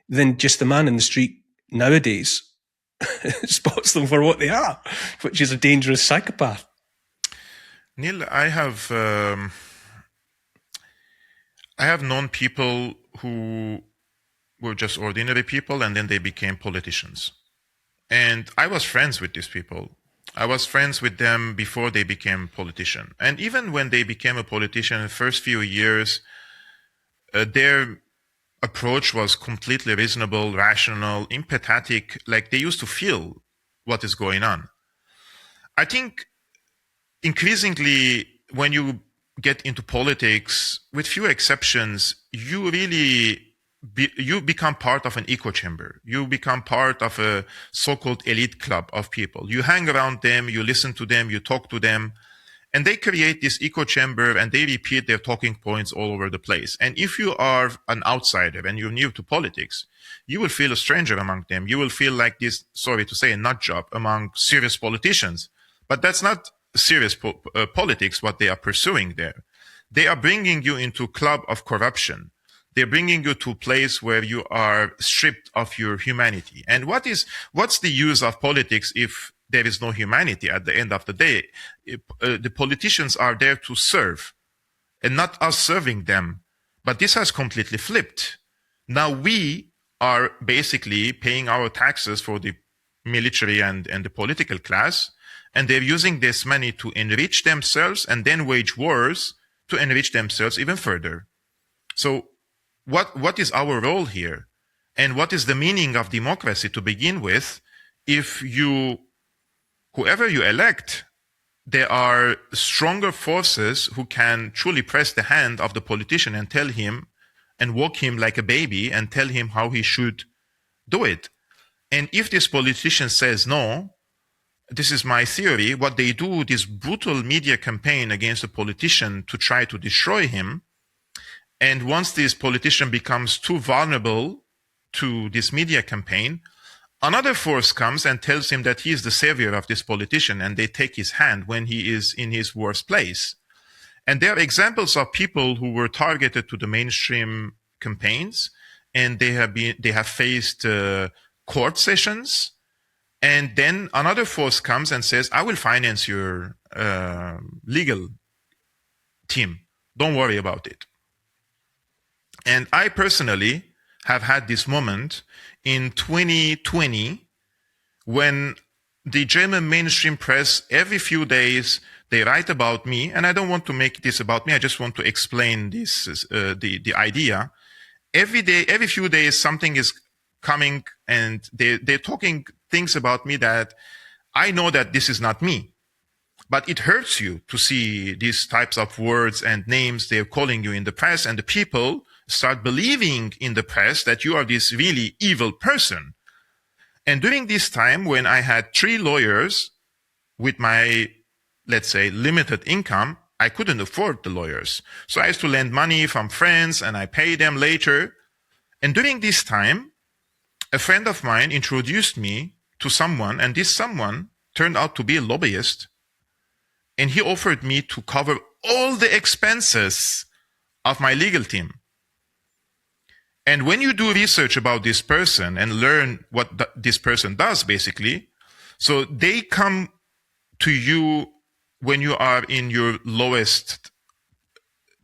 Speaker 1: then just the man in the street nowadays spots them for what they are, which is a dangerous psychopath.
Speaker 2: Neil, I have known people who were just ordinary people and then they became politicians. And I was friends with these people. I was friends with them before they became politician. And even when they became a politician, the first few years, their approach was completely reasonable, rational, empathetic, like they used to feel what is going on. I think increasingly when you get into politics, with few exceptions, you really you become part of an echo chamber. You become part of a so-called elite club of people. You hang around them, you listen to them, you talk to them, and they create this echo chamber and they repeat their talking points all over the place. And if you are an outsider and you're new to politics, you will feel a stranger among them. You will feel like this, sorry to say, a nut job among serious politicians. But that's not serious politics, what they are pursuing there. They are bringing you into a club of corruption. They're bringing you to a place where you are stripped of your humanity. And what's the use of politics if there is no humanity at the end of the day? The politicians are there to serve and not us serving them. But this has completely flipped. Now we are basically paying our taxes for the military and the political class, and they're using this money to enrich themselves and then wage wars to enrich themselves even further. So what is our role here? And what is the meaning of democracy to begin with if whoever you elect, there are stronger forces who can truly press the hand of the politician and tell him and walk him like a baby and tell him how he should do it. And if this politician says no, this is my theory, what they do, this brutal media campaign against the politician to try to destroy him. And once this politician becomes too vulnerable to this media campaign, another force comes and tells him that he is the savior of this politician, and they take his hand when he is in his worst place. And there are examples of people who were targeted to the mainstream campaigns, and they have faced court sessions. And then another force comes and says, I will finance your legal team. Don't worry about it. And I personally have had this moment in 2020 when the German mainstream press, every few days, they write about me. And I don't want to make this about me. I just want to explain this, the idea. Every day, every few days, something is coming and they're talking things about me that I know that this is not me. But it hurts you to see these types of words and names they're calling you in the press, and the people start believing in the press that you are this really evil person. And during this time, when I had 3 lawyers with my, let's say, limited income, I couldn't afford the lawyers. So I used to lend money from friends and I pay them later. And during this time, a friend of mine introduced me to someone, and this someone turned out to be a lobbyist. And he offered me to cover all the expenses of my legal team. And when you do research about this person and learn what this person does, basically, so they come to you when you are in your lowest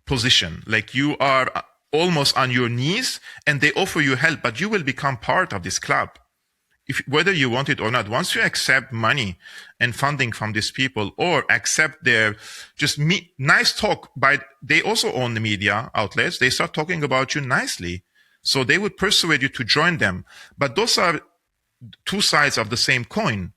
Speaker 2: position, like you are almost on your knees, and they offer you help, but you will become part of this club. Whether you want it or not, once you accept money and funding from these people, or accept their nice talk they also own the media outlets, they start talking about you nicely. So they would persuade you to join them. But those are two sides of the same coin.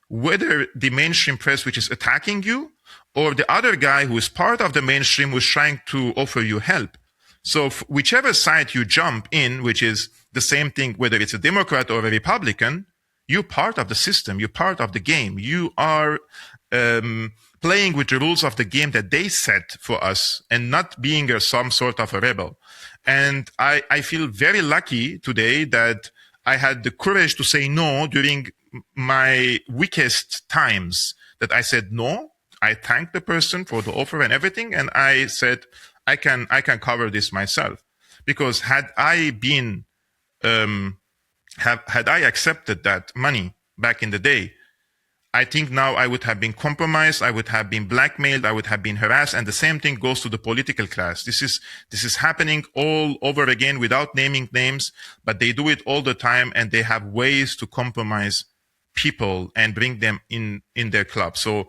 Speaker 2: Whether the mainstream press, which is attacking you, or the other guy who is part of the mainstream who is trying to offer you help. So whichever side you jump in, which is the same thing, whether it's a Democrat or a Republican, you're part of the system. You're part of the game. You are playing with the rules of the game that they set for us, and not being some sort of a rebel. And I feel very lucky today that I had the courage to say no during my weakest times, that I said no. I thanked the person for the offer and everything. And I said, I can cover this myself. Because had I been, had I accepted that money back in the day, I think now I would have been compromised. I would have been blackmailed. I would have been harassed. And the same thing goes to the political class. This is happening all over again without naming names, but they do it all the time, and they have ways to compromise people and bring them in their club. So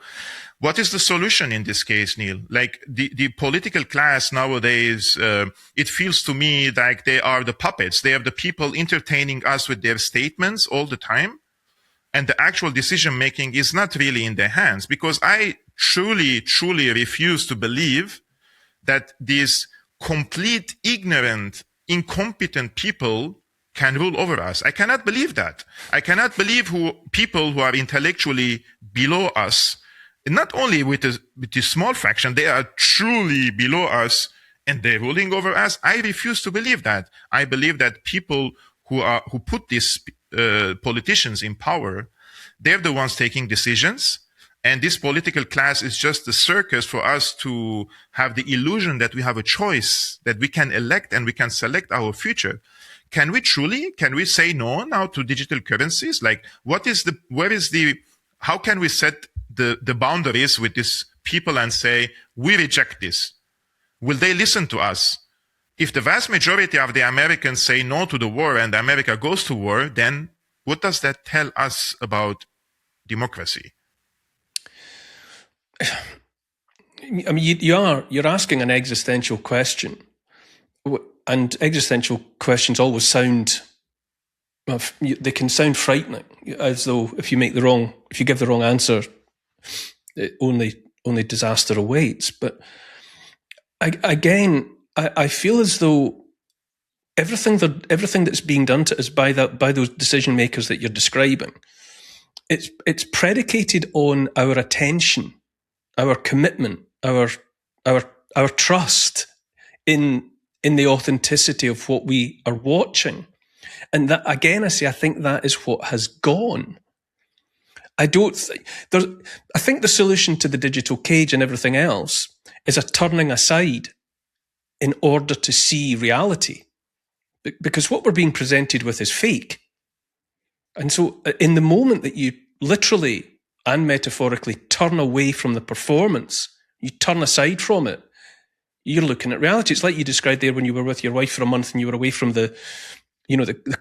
Speaker 2: what is the solution in this case, Neil? Like the political class nowadays, it feels to me like they are the puppets. They are the people entertaining us with their statements all the time. And the actual decision making is not really in their hands, because I truly, truly refuse to believe that these complete, ignorant, incompetent people can rule over us. I cannot believe that. I cannot believe people who are intellectually below us, not only with the small fraction, they are truly below us and they're ruling over us. I refuse to believe that. I believe that people who put these politicians in power, they're the ones taking decisions. And this political class is just a circus for us to have the illusion that we have a choice, that we can elect and we can select our future. Can we say no now to digital currencies? Like, how can we set the boundaries with these people and say, we reject this? Will they listen to us? If the vast majority of the Americans say no to the war and America goes to war, then what does that tell us about democracy?
Speaker 1: I mean, you're asking an existential question, and existential questions always they can sound frightening, as though if you give the wrong answer, only disaster awaits. But I feel as though everything that's being done to us by those decision makers that you're describing, it's predicated on our attention, our commitment, our trust in the authenticity of what we are watching. And that, again, I think that is what has gone. I think the solution to the digital cage and everything else is a turning aside in order to see reality. Because what we're being presented with is fake. And so in the moment that you literally and metaphorically turn away from the performance, you turn aside from it, you're looking at reality. It's like you described there when you were with your wife for a month and you were away from the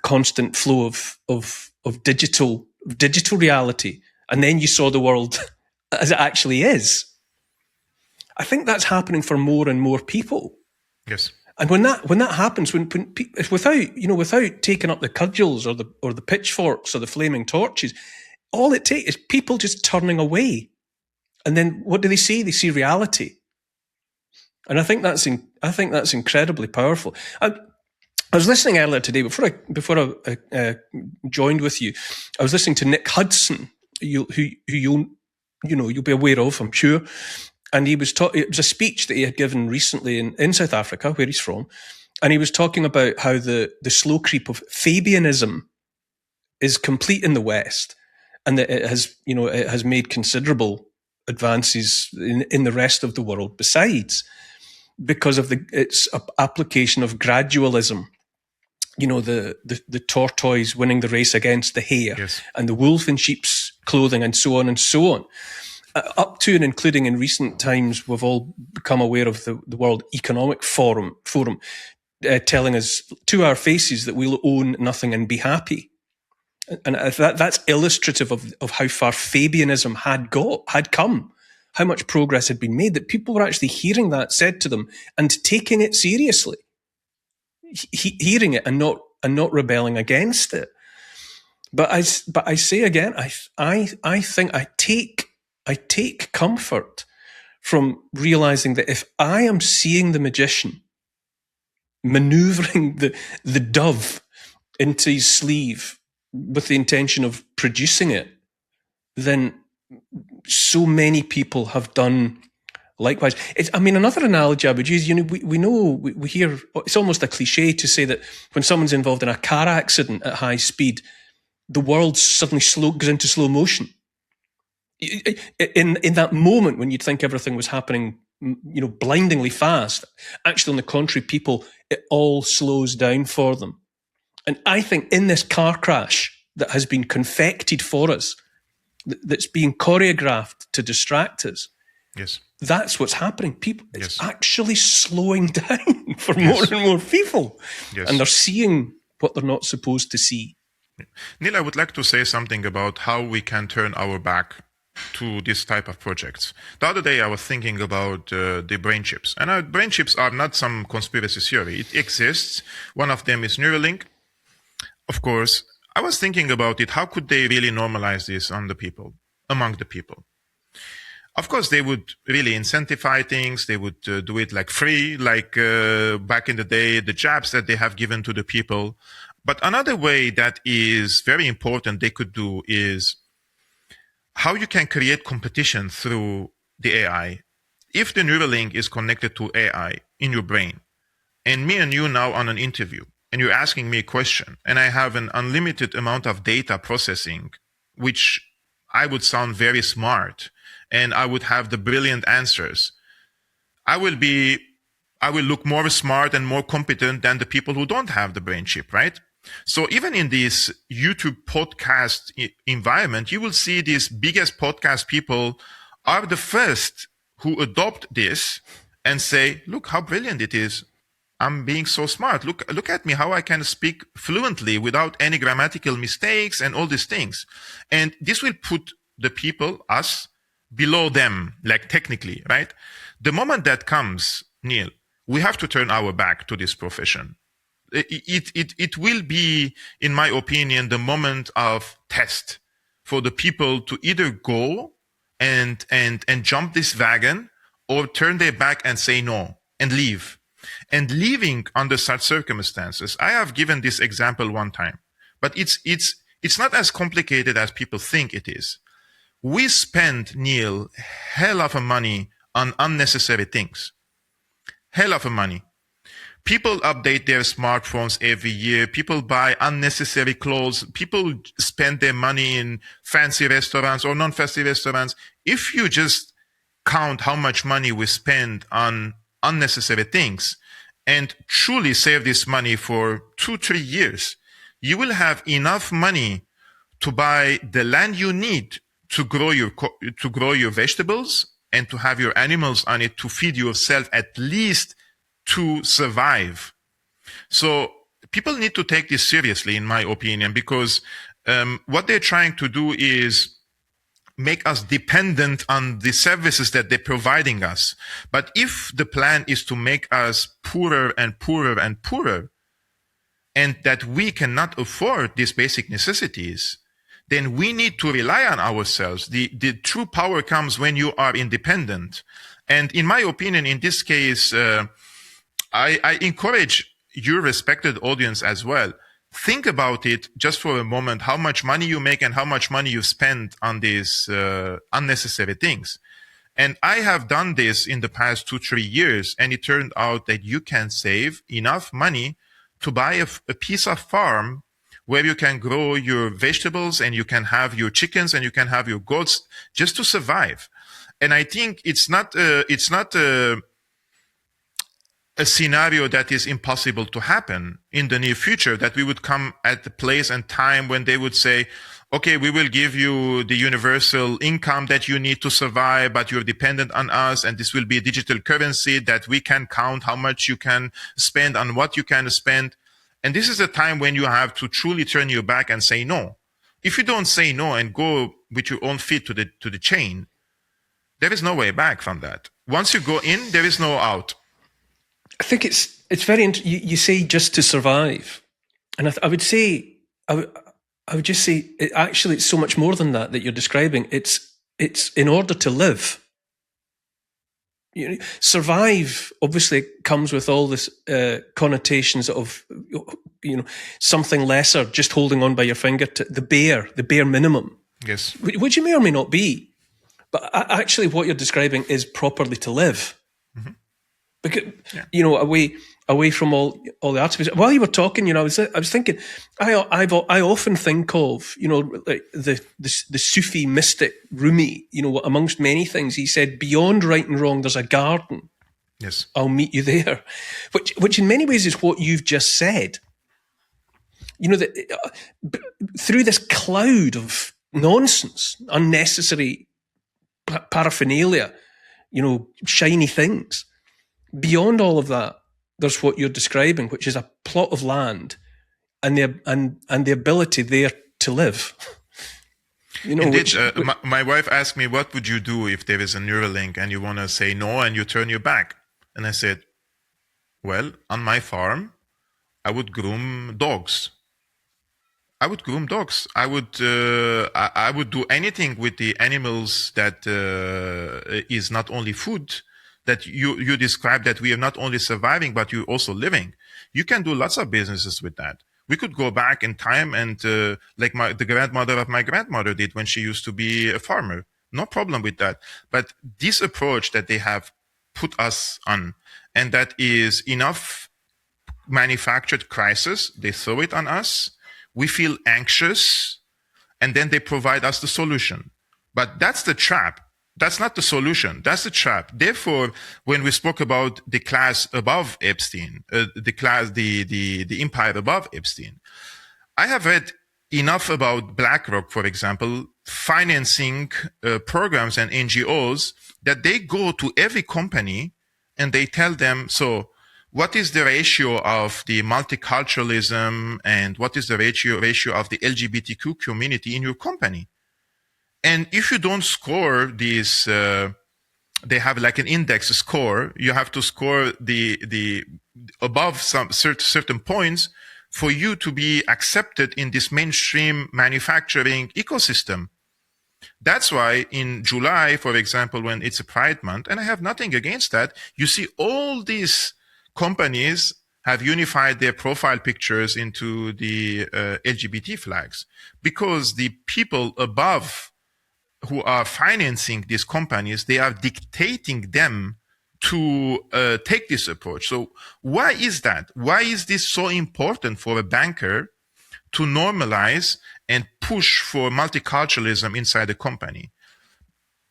Speaker 1: constant flow of digital reality, and then you saw the world as it actually is. I think that's happening for more and more people.
Speaker 2: Yes.
Speaker 1: And when that happens, without taking up the cudgels or the pitchforks or the flaming torches, all it takes is people just turning away. And then what do they see? They see reality. And I think that's incredibly powerful. I was listening earlier today before I joined with you. I was listening to Nick Hudson, who you'll be aware of, I'm sure. And it was a speech that he had given recently in South Africa, where he's from. And he was talking about how the slow creep of Fabianism is complete in the West, and that it has made considerable advances in the rest of the world besides, because of its application of gradualism. The tortoise winning the race against the hare,
Speaker 2: yes,
Speaker 1: and the wolf in sheep's clothing, and so on and so on. Up to and including in recent times, we've all become aware of the World Economic Forum telling us to our faces that we'll own nothing and be happy. And that's illustrative of how far Fabianism had come, how much progress had been made, that people were actually hearing that said to them and taking it seriously, hearing it and not rebelling against it. But I say again, I think I take comfort from realizing that if I am seeing the magician maneuvering the dove into his sleeve with the intention of producing it, then so many people have done likewise. Another analogy I would use, we hear, it's almost a cliche to say that when someone's involved in a car accident at high speed, the world suddenly goes into slow motion. In that moment when you'd think everything was happening, blindingly fast, actually, on the contrary, it all slows down for them. And I think in this car crash that has been confected for us, that's being choreographed to distract us,
Speaker 2: yes,
Speaker 1: that's what's happening. It's
Speaker 2: yes,
Speaker 1: actually slowing down for more and more people.
Speaker 2: yes,
Speaker 1: and they're seeing what they're not supposed to see.
Speaker 2: Neil, I would like to say something about how we can turn our back to this type of projects. The other day I was thinking about the brain chips. And brain chips are not some conspiracy theory. It exists. One of them is Neuralink. Of course, I was thinking about it. How could they really normalize this among the people? Of course, they would really incentivize things. They would do it like free, like back in the day, the jabs that they have given to the people. But another way that is very important they could do is how you can create competition through the AI. If the Neuralink is connected to AI in your brain, and me and you now on an interview, and you're asking me a question, and I have an unlimited amount of data processing, which I would sound very smart, and I would have the brilliant answers, I will look more smart and more competent than the people who don't have the brain chip, right? So even in this YouTube podcast environment, you will see these biggest podcast people are the first who adopt this and say, look how brilliant it is. I'm being so smart. Look at me, how I can speak fluently without any grammatical mistakes and all these things. And this will put the people, us, below them, like technically, right? The moment that comes, Neil, we have to turn our back to this profession. It will be, in my opinion, the moment of test for the people to either go and jump this wagon or turn their back and say no and leave. And leaving under such circumstances, I have given this example one time, but it's not as complicated as people think it is. We spend, Neil, hell of a money on unnecessary things. Hell of a money. People update their smartphones every year. People buy unnecessary clothes. People spend their money in fancy restaurants or non-fancy restaurants. If you just count how much money we spend on unnecessary things and truly save this money for 2-3 years, you will have enough money to buy the land you need to grow your vegetables and to have your animals on it to feed yourself at least to survive. So people need to take this seriously, in my opinion, because what they're trying to do is make us dependent on the services that they're providing us. But if the plan is to make us poorer and poorer and poorer, and that we cannot afford these basic necessities, then we need to rely on ourselves. The true power comes when you are independent. And in my opinion, in this case, I encourage your respected audience as well. Think about it just for a moment, how much money you make and how much money you spend on these unnecessary things. And I have done this in the past 2-3 years, and it turned out that you can save enough money to buy a piece of farm where you can grow your vegetables and you can have your chickens and you can have your goats just to survive. And I think it's not a scenario that is impossible to happen in the near future, that we would come at the place and time when they would say, okay, we will give you the universal income that you need to survive, but you're dependent on us, and this will be a digital currency that we can count how much you can spend on what you can spend. And this is a time when you have to truly turn your back and say no. If you don't say no and go with your own feet to the chain, there is no way back from that. Once you go in, there is no out.
Speaker 1: I think it's very interesting. You say just to survive, and I would say I would just say actually it's so much more than that you're describing. It's in order to live. Survive obviously comes with all this connotations of something lesser, just holding on by your finger to the bare minimum.
Speaker 2: Yes,
Speaker 1: which you may or may not be, but actually what you're describing is properly to live. Mm-hmm. Because away from all the artifice. While you were talking, I was thinking, I often think of like the Sufi mystic Rumi. Amongst many things, he said, "Beyond right and wrong, there's a garden.
Speaker 2: Yes,
Speaker 1: I'll meet you there," which in many ways is what you've just said. That through this cloud of nonsense, unnecessary paraphernalia, shiny things. Beyond all of that, there's what you're describing, which is a plot of land and the ability there to live.
Speaker 2: Indeed, my wife asked me, what would you do if there is a Neuralink and you want to say no and you turn your back? And I said, well, on my farm, I would groom dogs. I would do anything with the animals that is not only food, that you described, that we are not only surviving, but you're also living. You can do lots of businesses with that. We could go back in time and like the grandmother of my grandmother did when she used to be a farmer. No problem with that. But this approach that they have put us on, and that is enough manufactured crisis, they throw it on us. We feel anxious, and then they provide us the solution. But that's the trap. That's not the solution. That's the trap. Therefore, when we spoke about the class above Epstein, the empire above Epstein, I have read enough about BlackRock, for example, financing programs and NGOs, that they go to every company and they tell them, so what is the ratio of the multiculturalism and what is the ratio of the LGBTQ community in your company? And if you don't score these, they have like an index score. You have to score the above some certain points for you to be accepted in this mainstream manufacturing ecosystem. That's why in July, for example, when it's a Pride Month, and I have nothing against that, you see all these companies have unified their profile pictures into the LGBT flags, because the people above who are financing these companies, they are dictating them to take this approach. So why is that? Why is this so important for a banker to normalize and push for multiculturalism inside the company?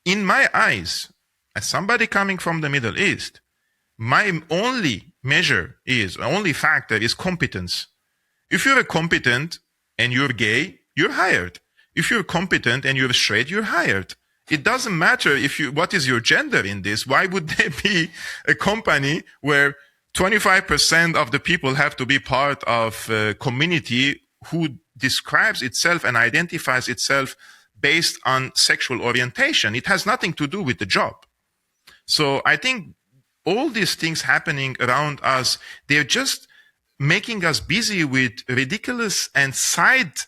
Speaker 2: In my eyes, as somebody coming from the Middle East, my only factor is competence. If you're competent and you're gay, you're hired. If you're competent and you're straight, you're hired. It doesn't matter what is your gender in this. Why would there be a company where 25% of the people have to be part of a community who describes itself and identifies itself based on sexual orientation? It has nothing to do with the job. So I think all these things happening around us, they're just making us busy with ridiculous and side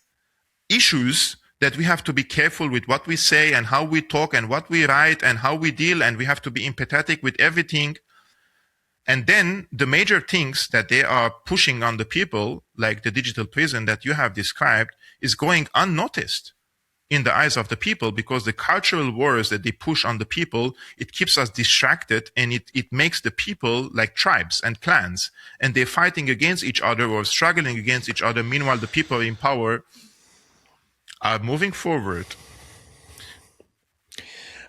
Speaker 2: issues that we have to be careful with what we say and how we talk and what we write and how we deal, and we have to be empathetic with everything. And then the major things that they are pushing on the people, like the digital prison that you have described, is going unnoticed. in the eyes of the people, because the cultural wars that they push on the people, it keeps us distracted, and it makes the people like tribes and clans, and they're fighting against each other or struggling against each other. Meanwhile, the people in power are moving forward.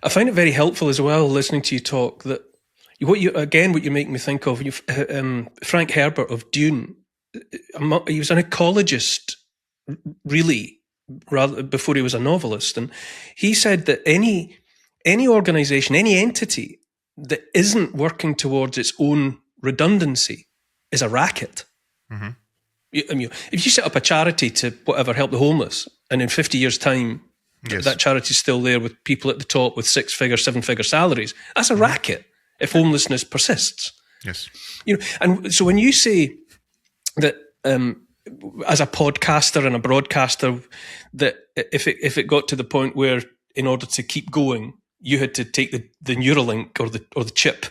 Speaker 1: I find it very helpful as well, listening to you talk, that what you make me think of, Frank Herbert of Dune. He was an ecologist, really, rather before he was a novelist, and he said that any organization, any entity that isn't working towards its own redundancy is a racket.
Speaker 2: Mm-hmm.
Speaker 1: I mean, if you set up a charity to whatever help the homeless, and in 50 years' time,
Speaker 2: Yes.
Speaker 1: that charity's still there with people at the top with 6-figure, 7-figure salaries, that's a racket if homelessness persists.
Speaker 2: Yes.
Speaker 1: And so when you say that, as a podcaster and a broadcaster, that if it got to the point where, in order to keep going, you had to take the Neuralink or the chip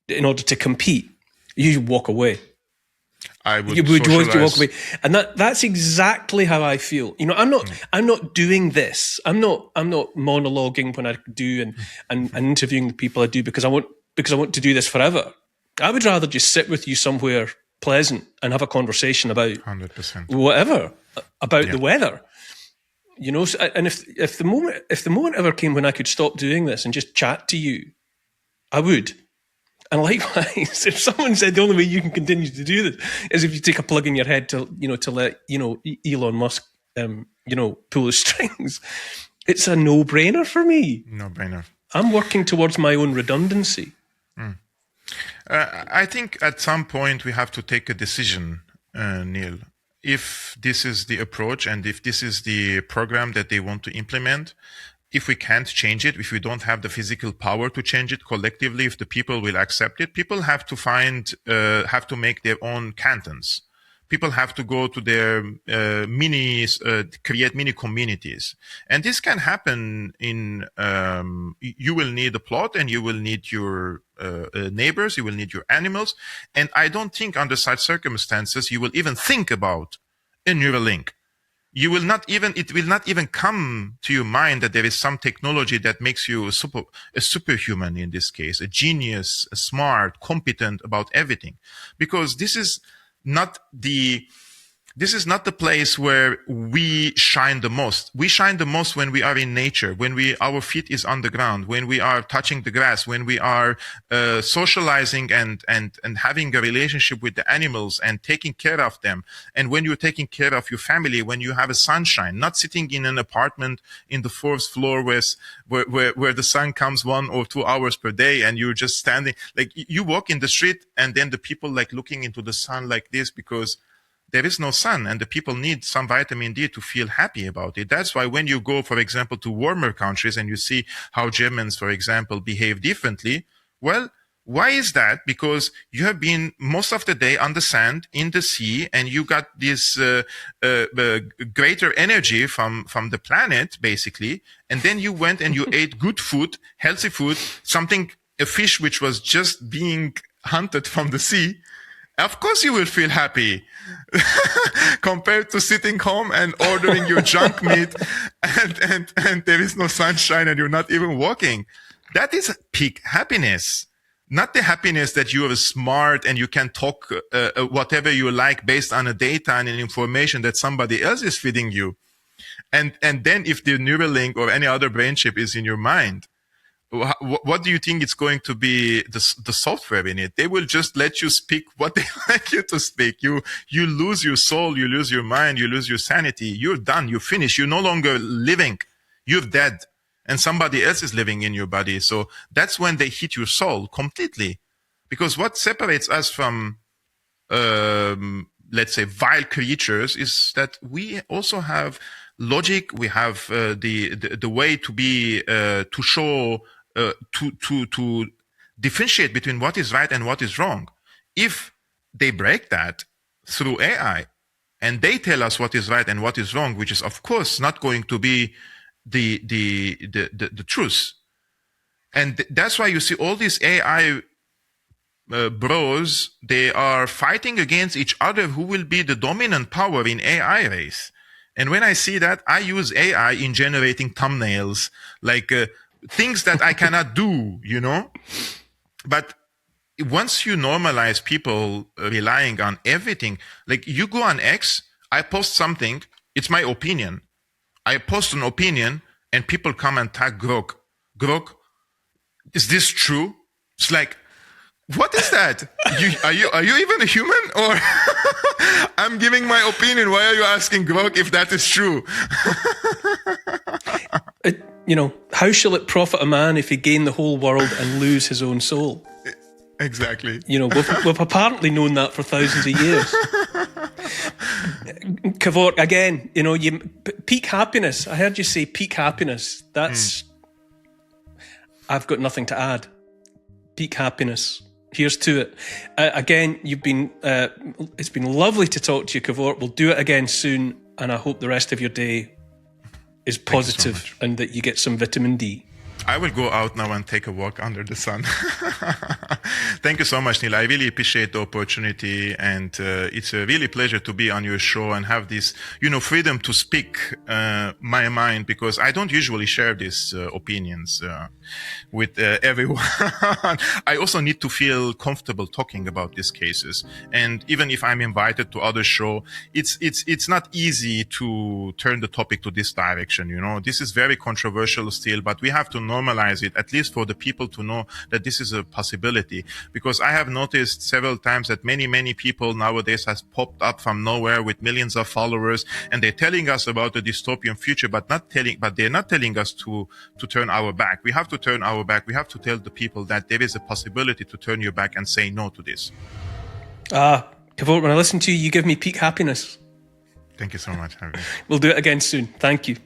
Speaker 1: in order to compete, you walk away.
Speaker 2: I would.
Speaker 1: You would walk away, and that's exactly how I feel. I'm not doing this. I'm not monologuing when I do and interviewing the people I do because I want to do this forever. I would rather just sit with you somewhere pleasant and have a conversation about
Speaker 2: 100%.
Speaker 1: whatever, about the weather. And if the moment ever came when I could stop doing this and just chat to you, I would. And likewise, if someone said the only way you can continue to do this is if you take a plug in your head to let Elon Musk pull the strings, it's a no-brainer for me.
Speaker 2: No-brainer.
Speaker 1: I'm working towards my own redundancy.
Speaker 2: I think at some point we have to take a decision, Neil. If this is the approach and if this is the program that they want to implement, if we can't change it, if we don't have the physical power to change it collectively, if the people will accept it, people have to make their own cantons. People have to go to their create mini communities. And this can happen you will need a plot, and you will need your neighbors, you will need your animals. And I don't think under such circumstances, you will even think about a Neuralink. It will not even come to your mind that there is some technology that makes you a superhuman in this case, a genius, a smart, competent about everything. Because this is not the place where we shine the most. We shine the most when we are in nature, when our feet is on the ground, when we are touching the grass, when we are socializing and having a relationship with the animals and taking care of them. And when you're taking care of your family, when you have a sunshine, not sitting in an apartment in the 4th floor where the sun comes 1 or 2 hours per day, and you're just standing, like you walk in the street and then the people like looking into the sun like this because there is no sun, and the people need some vitamin D to feel happy about it. That's why when you go, for example, to warmer countries and you see how Germans, for example, behave differently, well, why is that? Because you have been most of the day on the sand, in the sea, and you got this greater energy from the planet, basically. And then you went and you ate good food, healthy food, a fish which was just being hunted from the sea. Of course you will feel happy compared to sitting home and ordering your junk meat and there is no sunshine and you're not even walking. That is peak happiness, not the happiness that you are smart and you can talk whatever you like based on a data and an information that somebody else is feeding you. And then if the Neuralink or any other brain chip is in your mind, what do you think it's going to be the software in it? They will just let you speak what they like you to speak. You lose your soul, you lose your mind, you lose your sanity. You're done. You're finished. You're no longer living. You're dead. And somebody else is living in your body. So that's when they hit your soul completely. Because what separates us from, let's say, vile creatures is that we also have logic. We have the way to be to show to differentiate between what is right and what is wrong. If they break that through AI and they tell us what is right and what is wrong, which is of course not going to be the truth, and that's why you see all these AI bros, they are fighting against each other who will be the dominant power in AI race. And when I see that, I use AI in generating thumbnails, like things that I cannot do, you know? But once you normalize people relying on everything, like you go on X, I post something, it's my opinion. I post an opinion and people come and tag Grok. Grok, is this true? It's like, what is that? Are you even a human? Or I'm giving my opinion. Why are you asking Grok if that is true?
Speaker 1: How shall it profit a man if he gain the whole world and lose his own soul?
Speaker 2: Exactly.
Speaker 1: We've apparently known that for thousands of years. Kevork, again, peak happiness. I heard you say peak happiness. That's... I've got nothing to add. Peak happiness. Here's to it. Again, it's been lovely to talk to you, Kevork. We'll do it again soon, and I hope the rest of your day is positive and that you get some vitamin D.
Speaker 2: I will go out now and take a walk under the sun. Thank you so much, Neil. I really appreciate the opportunity, and it's a really pleasure to be on your show and have this, freedom to speak my mind, because I don't usually share these opinions with everyone. I also need to feel comfortable talking about these cases. And even if I'm invited to other show, it's not easy to turn the topic to this direction. This is very controversial still, but we have to normalize it, at least for the people to know that this is a possibility. Because I have noticed several times that many people nowadays has popped up from nowhere with millions of followers, and they're telling us about a dystopian future, but they're not telling us to turn our back. We have to turn our back. We have to tell the people that there is a possibility to turn your back and say no to this.
Speaker 1: Kevork, when I listen to you, you give me peak happiness.
Speaker 2: Thank you so much, Harvey.
Speaker 1: We'll do it again soon. Thank you.